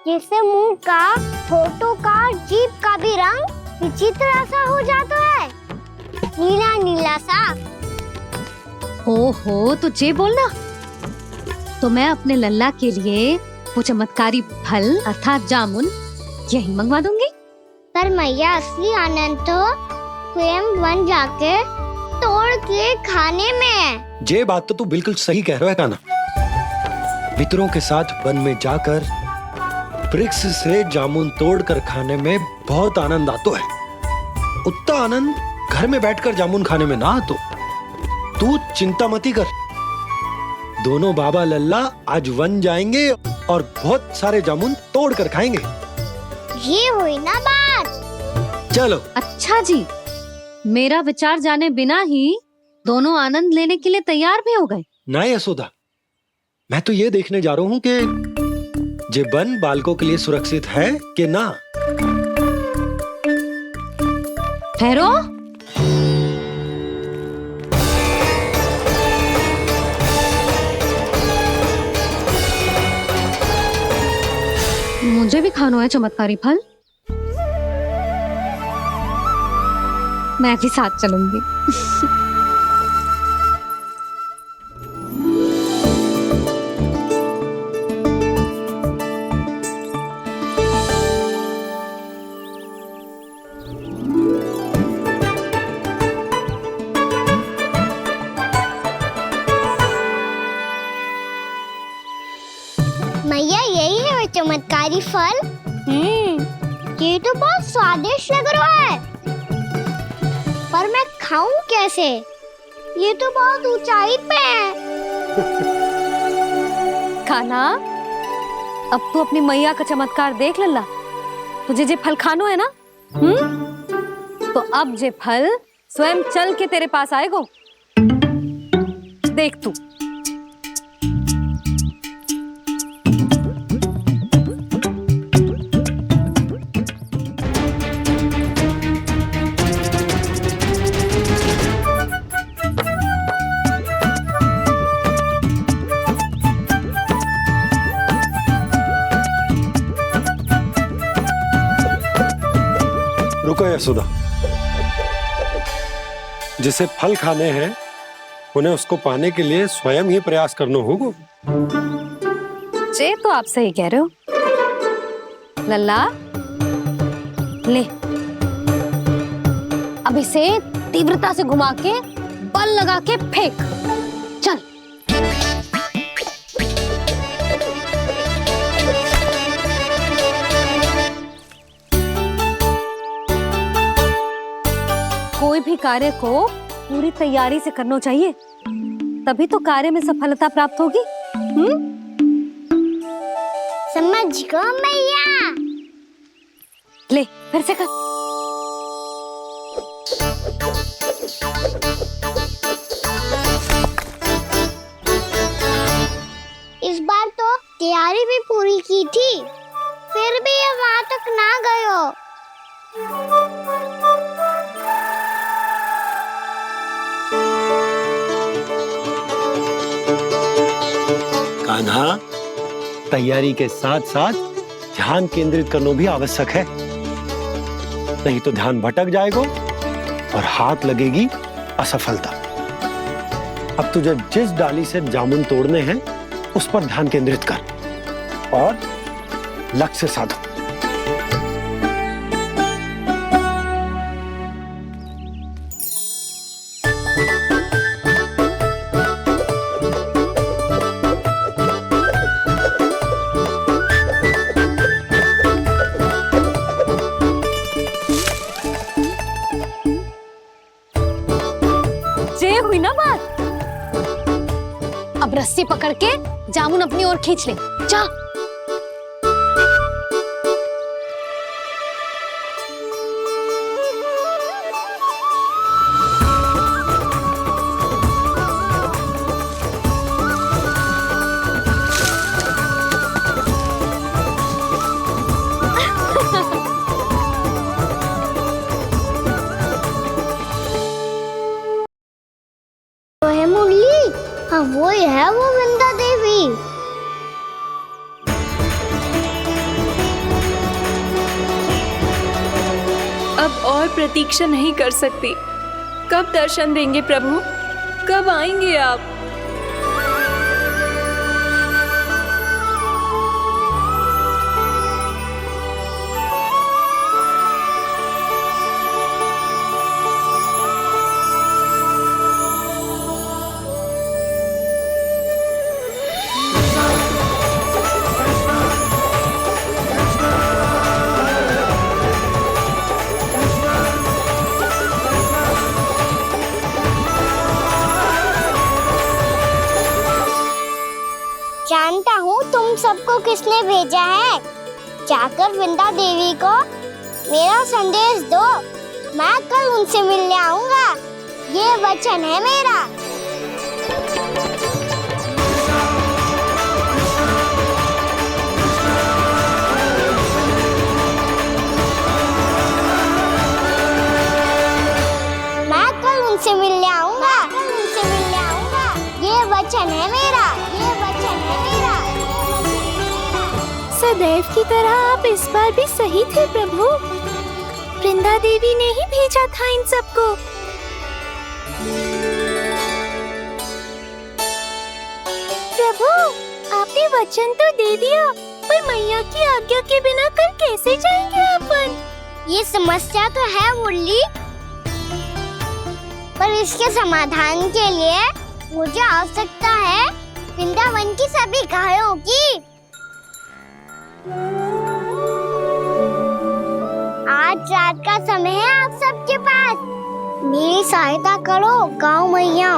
जिससे मुंह का, होठों का, जीभ का भी रंग विचित्र सा हो जाता है, नीला नीला सा। ओहो, तो जे बोलना। तो मैं अपने लल्ला के लिए वो चमत्कारी फल अर्थात जामुन यही मंगवा दूंगी। पर मैया असली आनंद तो स्वयं वन जाके तोड़ के खाने में है। ये बात तो तू बिल्कुल सही कह रहा है कान्हा। मित्रों के साथ वन में जाकर वृक्ष से जामुन तोड़कर खाने में बहुत आनंद आता है। उतना आनंद घर में बैठकर जामुन खाने में ना आतो। तू चिंता मती कर, दोनों बाबा लल्ला आज वन जाएंगे और बहुत सारे जामुन तोड़कर खाएंगे। ये हुई ना बात। चलो। अच्छा जी, मेरा विचार जाने बिना ही दोनों आनंद लेने के लिए तैयार भी हो गए। ना यशोदा, मैं तो ये देखने जा रहा हूँ कि ये वन बालकों के लिए सुरक्षित है कि ना। ठहरो, मुझे भी खाना है चमत्कारी फल, मैं भी साथ चलूंगी। मैया यही है वो चमत्कारी फल। ये तो बहुत स्वादिष्ट लग रहा है, पर मैं खाऊं कैसे? ये तो बहुत ऊंचाई पे है। कान्हा, अब तू अपनी मैया का चमत्कार देख लल्ला। तुझे जे फल खानो है ना, तो अब जे फल स्वयं चल के तेरे पास आएगो। देख तू। यशोदा, जिसे फल खाने हैं उन्हें उसको पाने के लिए स्वयं ही प्रयास करना होगा। जे तो आप सही कह रहे हो। लल्ला ले, अब इसे तीव्रता से घुमा के बल लगा के फेंक। चल। कोई भी कार्य को पूरी तैयारी से करना चाहिए, तभी तो कार्य में सफलता प्राप्त होगी। समझ गो मैया। ले फिर से कर। इस बार तो तैयारी भी पूरी की थी, फिर भी ये वहां तक ना गए हो। कान्हा, तैयारी के साथ साथ ध्यान केंद्रित करना भी आवश्यक है, नहीं तो ध्यान भटक जाएगा और हाथ लगेगी असफलता। अब तुझे जिस डाली से जामुन तोड़ने हैं उस पर ध्यान केंद्रित कर और लक्ष्य साधो। हुई ना बात। अब रस्सी पकड़ के जामुन अपनी ओर खींच ले। जा। हाँ वो ही है, वो वृंदा देवी। अब और प्रतीक्षा नहीं कर सकती। कब दर्शन देंगे प्रभु? कब आएंगे आप? जानता हूँ तुम सबको किसने भेजा है। जाकर वृंदा देवी को मेरा संदेश दो, मैं कल उनसे मिलने आऊंगा। ये वचन है मेरा। मैं कल उनसे मिलने आऊंगा। ये वचन है मेरा। सदैव की तरह आप इस बार भी सही थे प्रभु। वृंदा देवी ने ही भेजा था इन सबको। प्रभु, आपने वचन तो दे दिया, पर मैया की आज्ञा के बिना कल कैसे जाएंगे अपन? ये समस्या तो है मुरली, पर इसके समाधान के लिए मुझे आवश्यकता है वृंदावन की सभी गायों की। आज रात का समय है आप सबके पास, मेरी सहायता करो गाँव मैया।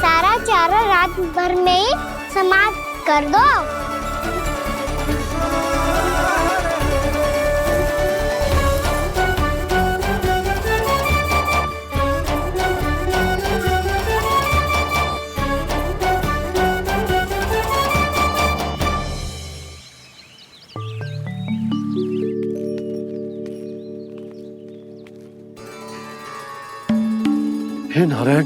सारा चारा रात भर में ही समाप्त कर दो। हे नारायण,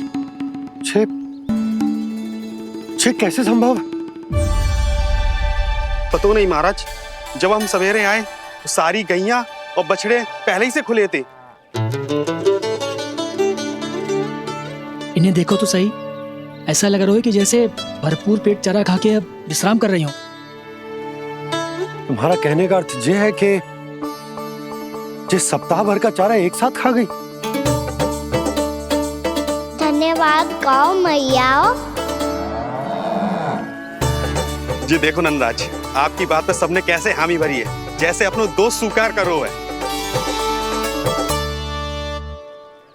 ये कैसे संभव? पता नहीं महाराज, जब हम सवेरे आए तो सारी गैया और बछड़े पहले ही से खुले थे। इन्हें देखो तो सही, ऐसा लग रहा है कि जैसे भरपूर पेट चारा खा के अब विश्राम कर रही हो। तुम्हारा कहने का अर्थ ये है कि जिस सप्ताह भर का चारा एक साथ खा गई। धन्यवाद गाओ मैया। जी देखो नंदराज, आपकी बात पे सबने कैसे हामी भरी है, जैसे अपनो दोस्त स्वीकार करो है।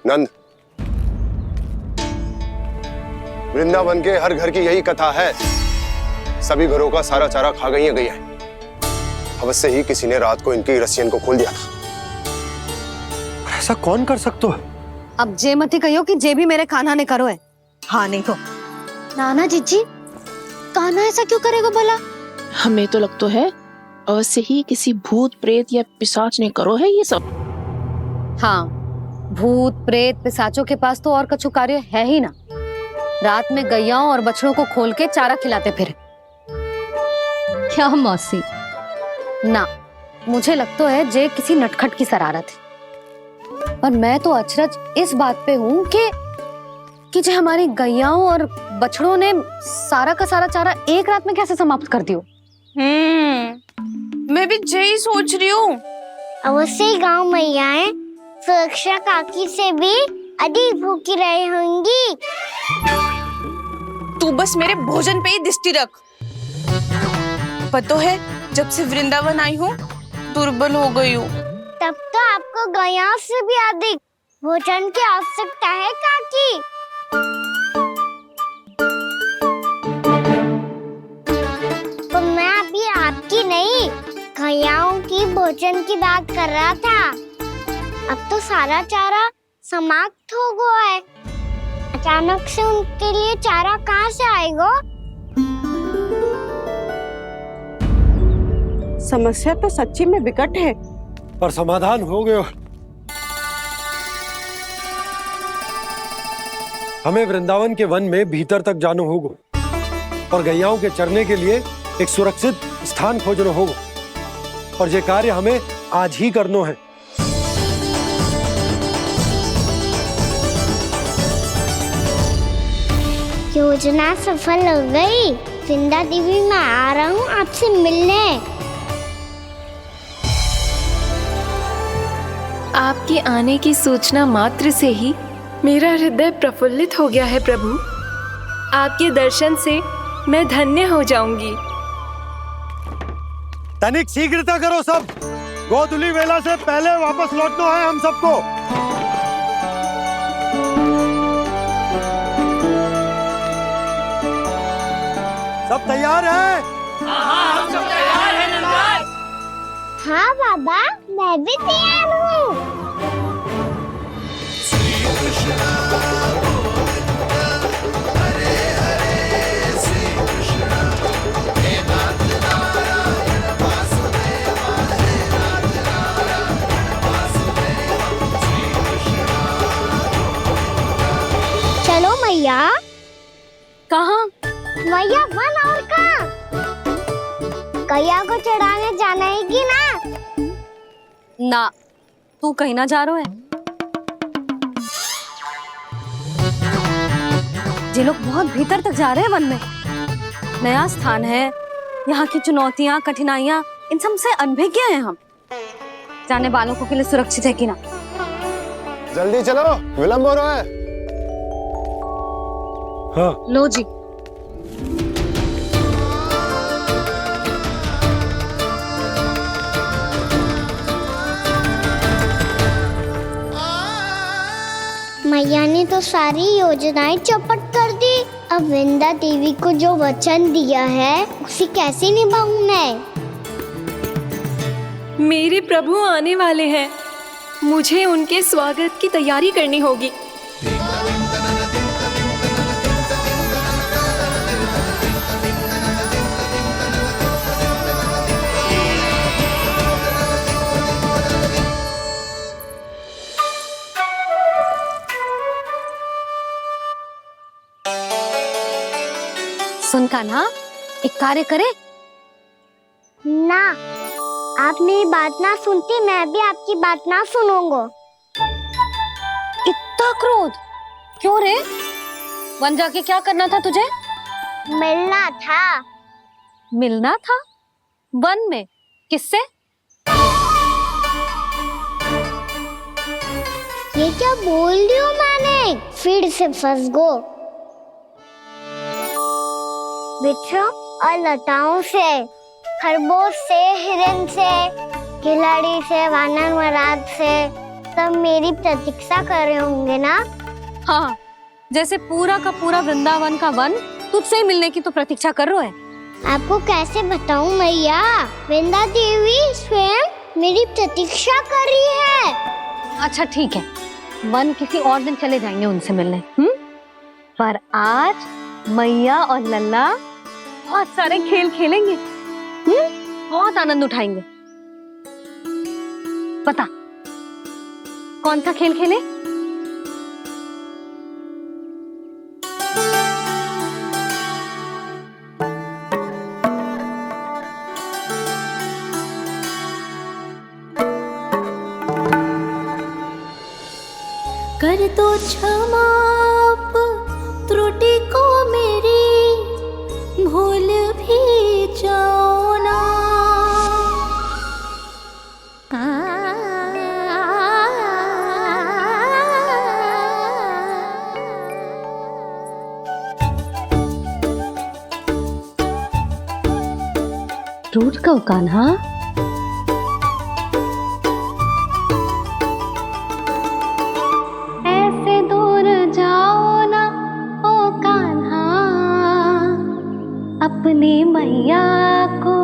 नंद, वृंदावन के हर घर की यही कथा है। सभी घरों का सारा चारा खा गई है गैया। अवश्य ही किसी ने रात को इनकी रस्सियन को खोल दिया था। ऐसा कौन कर सकता है? अब जे मती कहियो कि जे भी मेरे कान्हा ने करो है। हाँ नहीं तो नाना जीजी, कान्हा ऐसा क्यों करेगा भला? हमें तो लगता है अवश्य ही किसी भूत प्रेत या पिशाच ने करो है ये सब। हाँ, भूत प्रेत पिशाचों के पास तो और कछु कार्य है ही ना। रात में गैयाओं और बछड़ों को खोल के चारा खिलाते फिर। क्या मौसी? ना, मुझे लगता है जे किसी नटखट की शरारत है। पर मैं तो अचरज इस बात पे हूँ कि जो हमारी गैयाओं और बछड़ों ने सारा का सारा चारा एक रात में कैसे समाप्त कर दियो। मैं भी यही सोच रही हूँ। अवश्य ही गाँव मैयाएं सुरक्षा काकी से भी अधिक भूखी रही होंगी। तू बस मेरे भोजन पे ही दृष्टि रख। पता है, जब से वृंदावन आई हूँ दुर्बल हो गई हूँ। तब तो आपको गैयाओं से भी अधिक भोजन की आवश्यकता है काकी। तो मैं अभी आपकी नहीं, गैयाओं की भोजन की बात कर रहा था। अब तो सारा चारा समाप्त हो गया है। अचानक से उनके लिए चारा कहाँ से आएगा? समस्या तो सच्ची में विकट है, पर समाधान हो गयो। हमें वृंदावन के वन में भीतर तक जाना होगा और गैयाओं के चरने के लिए एक सुरक्षित स्थान खोजना होगा। और ये कार्य हमें आज ही करना है। योजना सफल हो गई। वृंदा देवी, मैं आ रहा हूँ आपसे मिलने। आपके आने की सूचना मात्र से ही मेरा हृदय प्रफुल्लित हो गया है प्रभु। आपके दर्शन से मैं धन्य हो जाऊंगी। तनिक शीघ्रता करो सब। गोधुली वेला से पहले वापस लौटना है हम सबको। सब तैयार है? हाँ, हम सब तैयार हैं नंदराज। हाँ बाबा, मैं भी तैयार हूँ। चलो मैया। कहाँ? मैया वन और कहाँ? गैया को चढ़ाने जाना है कि ना? ना, तू कहीं ना जा रहा है। ये लोग बहुत भीतर तक जा रहे हैं वन में। नया स्थान है, यहाँ की चुनौतियाँ कठिनाइयाँ इन सब से अनभिज्ञ हैं हम। जाने वालों के लिए सुरक्षित है कि ना? जल्दी चलो, विलंब हो रहा है। हाँ। लो जी। मैया ने तो सारी योजनाएं चौपट कर दी। अब वृंदा देवी को जो वचन दिया है उसे कैसे निभाऊं मैं? मेरे प्रभु आने वाले हैं, मुझे उनके स्वागत की तैयारी करनी होगी। सुन, कान्हा, एक कार्य करे? ना, आप मेरी बात ना सुनती, मैं भी आपकी बात ना सुनूंगा। इतना क्रोध क्यों रे? वन जाके क्या करना था तुझे? मिलना था। मिलना था? वन में? किससे? ये क्या बोल रही हूँ मैंने? फिर से फंस गो। बिच्छू और लताओं से, खरगोश से, हिरन से, खिलाड़ी से, वानर महाराज से, सब मेरी प्रतीक्षा कर रहे होंगे ना? हाँ, जैसे पूरा का पूरा वृंदावन का वन तुझसे ही मिलने की तो प्रतीक्षा कर रहा है। आपको कैसे बताऊं मैया? वृंदा देवी स्वयं मेरी प्रतीक्षा कर रही है। अच्छा ठीक है, वन किसी और दिन चले जाएंगे उनसे मिलने। पर आज मैया और लल्ला बहुत सारे खेल खेलेंगे। बहुत आनंद उठाएंगे। पता कौन सा खेल खेले? कर दो क्षमा त्रुटि को मेरी, भूल भी जाओ ना। टूट गओ कान्हा? ऐसे दूर जाओ ना ओ कान्हा, अपनी मैया को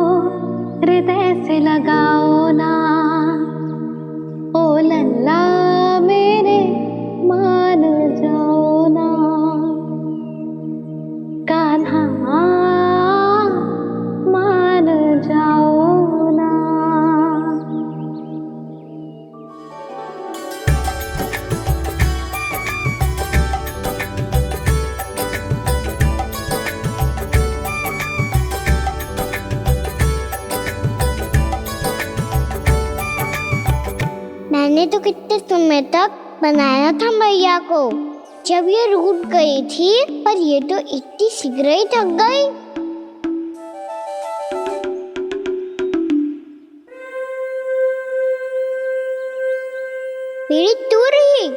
हृदय से लगाओ ना। ओ लल्ला मेरे मान जाओ ना, कान्हा मान जाओ ना। मैंने तो कितने समय तक बनाया था मैया को, जब ये रूठ गई थी, पर ये तो इतनी शीघ्र ही थक गई। मेरी दूर ही।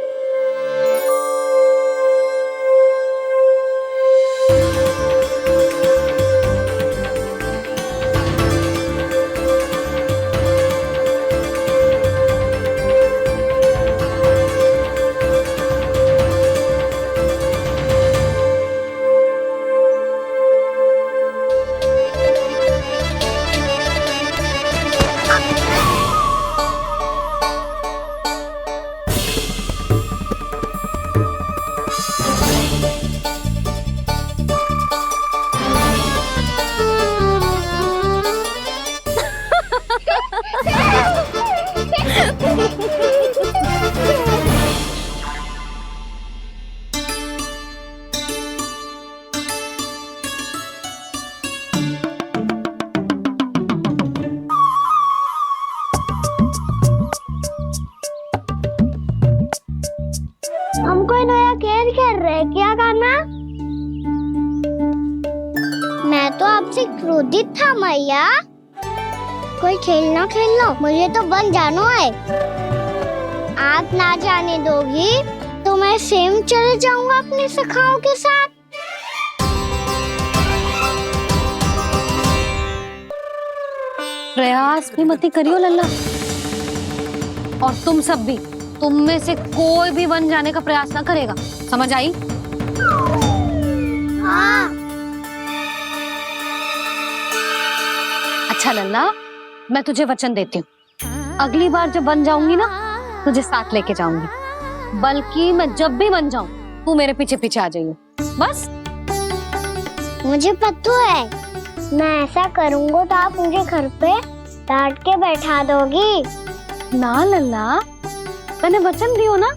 हम कोई नया खेल खेल रहे क्या करना? मैं तो आपसे क्रोधित था मैया। कोई खेलना खेल लो, मुझे तो वन जाना है। आप ना जाने दोगी तो मैं स्वयं चले जाऊंगा अपने सखाओं के साथ। प्रयास भी मत करियो लल्ला, और तुम सब भी, तुम में से कोई भी वन जाने का प्रयास ना करेगा, समझ आई? हाँ। अच्छा लल्ला, मैं तुझे वचन देती हूँ, अगली बार जब वन जाऊंगी ना, तुझे साथ लेके जाऊंगी। बल्कि मैं जब भी वन जाऊं, तू मेरे पीछे पीछे आ जाइए, बस। मुझे पता है, मैं ऐसा करूंगा तो आप मुझे घर पे डांट के बैठा दोगी। ना लल्ला, मैंने वचन दियो ना,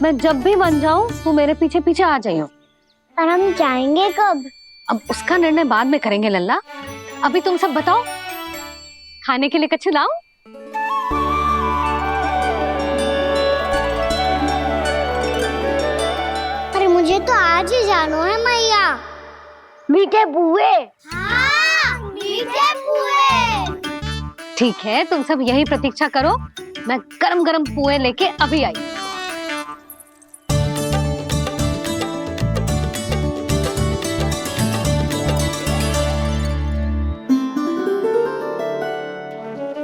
मैं जब भी वन जाऊं तू मेरे पीछे पीछे आ जाइयो। पर हम जाएंगे कब? अब उसका निर्णय बाद में करेंगे लल्ला। अभी तुम सब बताओ, खाने के लिए कुछ लाऊं? अरे मुझे तो आज ही जाना है मैया। मीठे पुए। हाँ, मीठे पुए। ठीक है, तुम सब यही प्रतीक्षा करो, मैं गरम गरम पुए लेके अभी आई।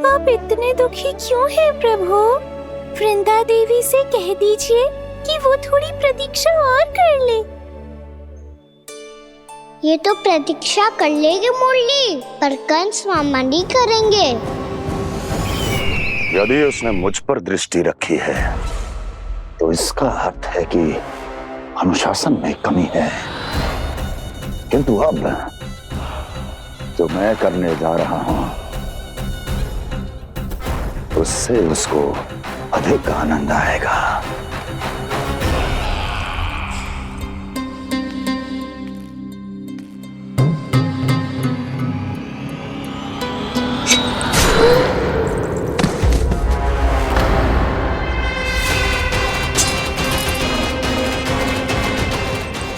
आप इतने दुखी क्यों हैं प्रभु? वृंदा देवी से कह दीजिए कि वो थोड़ी प्रतीक्षा और कर ले। ये तो प्रतीक्षा कर लेगी मुरली, पर कंस मामा नहीं करेंगे। यदि उसने मुझ पर दृष्टि रखी है तो इसका अर्थ है कि अनुशासन में कमी है। किंतु अब जो मैं करने जा रहा हूं उससे उसको अधिक आनंद आएगा।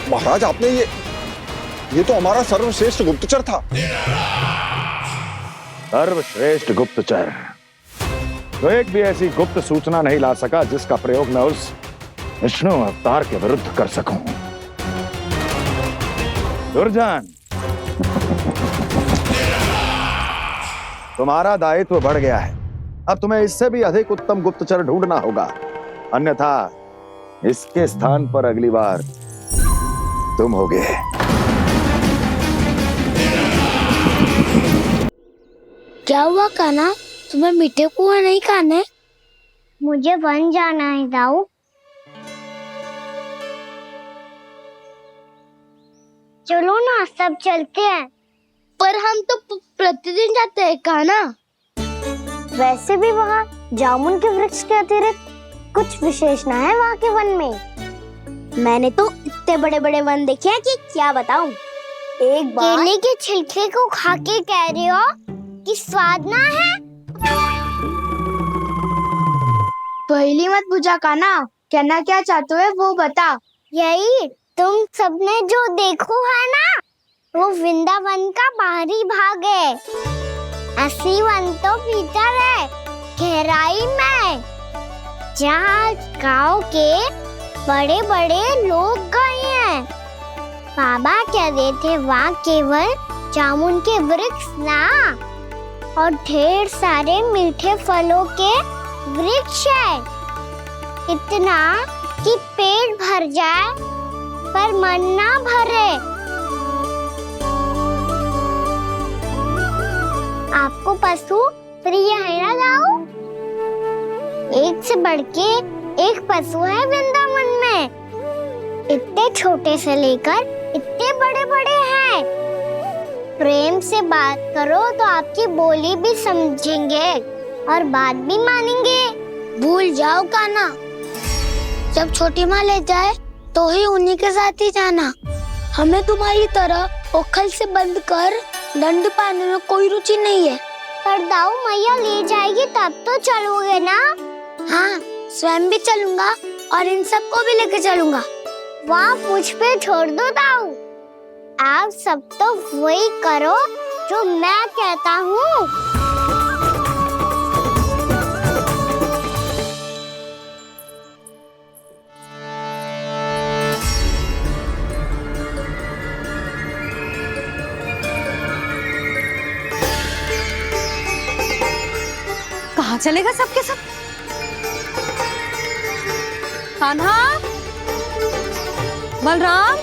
महाराज, आपने ये तो हमारा सर्वश्रेष्ठ गुप्तचर था। सर्वश्रेष्ठ गुप्तचर तो एक भी ऐसी गुप्त सूचना नहीं ला सका जिसका प्रयोग मैं उस विष्णु अवतार के विरुद्ध कर सकूं। दुर्जन, तुम्हारा दायित्व बढ़ गया है। अब तुम्हें इससे भी अधिक उत्तम गुप्तचर ढूंढना होगा, अन्यथा इसके स्थान पर अगली बार तुम होगे। क्या हुआ कान्हा, तुम्हें मीठे पुआ नहीं खाने? मुझे वन जाना है दाऊ। चलो ना, सब चलते हैं। पर हम तो प्रतिदिन जाते हैं कान्हा। वैसे भी वहाँ जामुन के वृक्ष के अतिरिक्त कुछ विशेष ना है वहाँ के वन में। मैंने तो इतने बड़े बड़े वन देखे हैं कि क्या बताऊं। एक बार केले के छिलके को खा के कह रहे हो कि स्वाद ना है? पहली मत पूछा कान्हा, कहना क्या चाहते हो वो बता। यही तुम सबने जो देखो है ना, वो वृंदावन का बाहरी भाग है। असली वन तो भीतर है, गहराई में, जहाँ गांव के बड़े बड़े लोग गए हैं। बाबा कह रहे थे वहाँ केवल जामुन के वृक्ष ना, और ढेर सारे मीठे फलों के वृक्ष है। इतना कि पेट भर जाए पर मन ना भरे। आपको पशु प्रिय है ना दाऊ? एक से बढ़ के एक पशु है वृंदावन में। इतने छोटे से लेकर इतने बड़े बड़े हैं। प्रेम से बात करो तो आपकी बोली भी समझेंगे और बात भी मानेंगे। भूल जाओ कान्हा, जब छोटी माँ ले जाए तो ही उन्हीं के साथ ही जाना। हमें तुम्हारी तरह ओखल से बंद कर दंड पाने में कोई रुचि नहीं है। पर दाऊ मैया ले जाएगी तब तो चलोगे ना? हाँ, स्वयं भी चलूंगा और इन सबको भी लेके चलूंगा। वहाँ मुझ पे छोड़ दो दाऊ। आप सब तो वही करो जो मैं कहता हूँ। कहाँ चलेगा सबके सब? कान्हा, बलराम,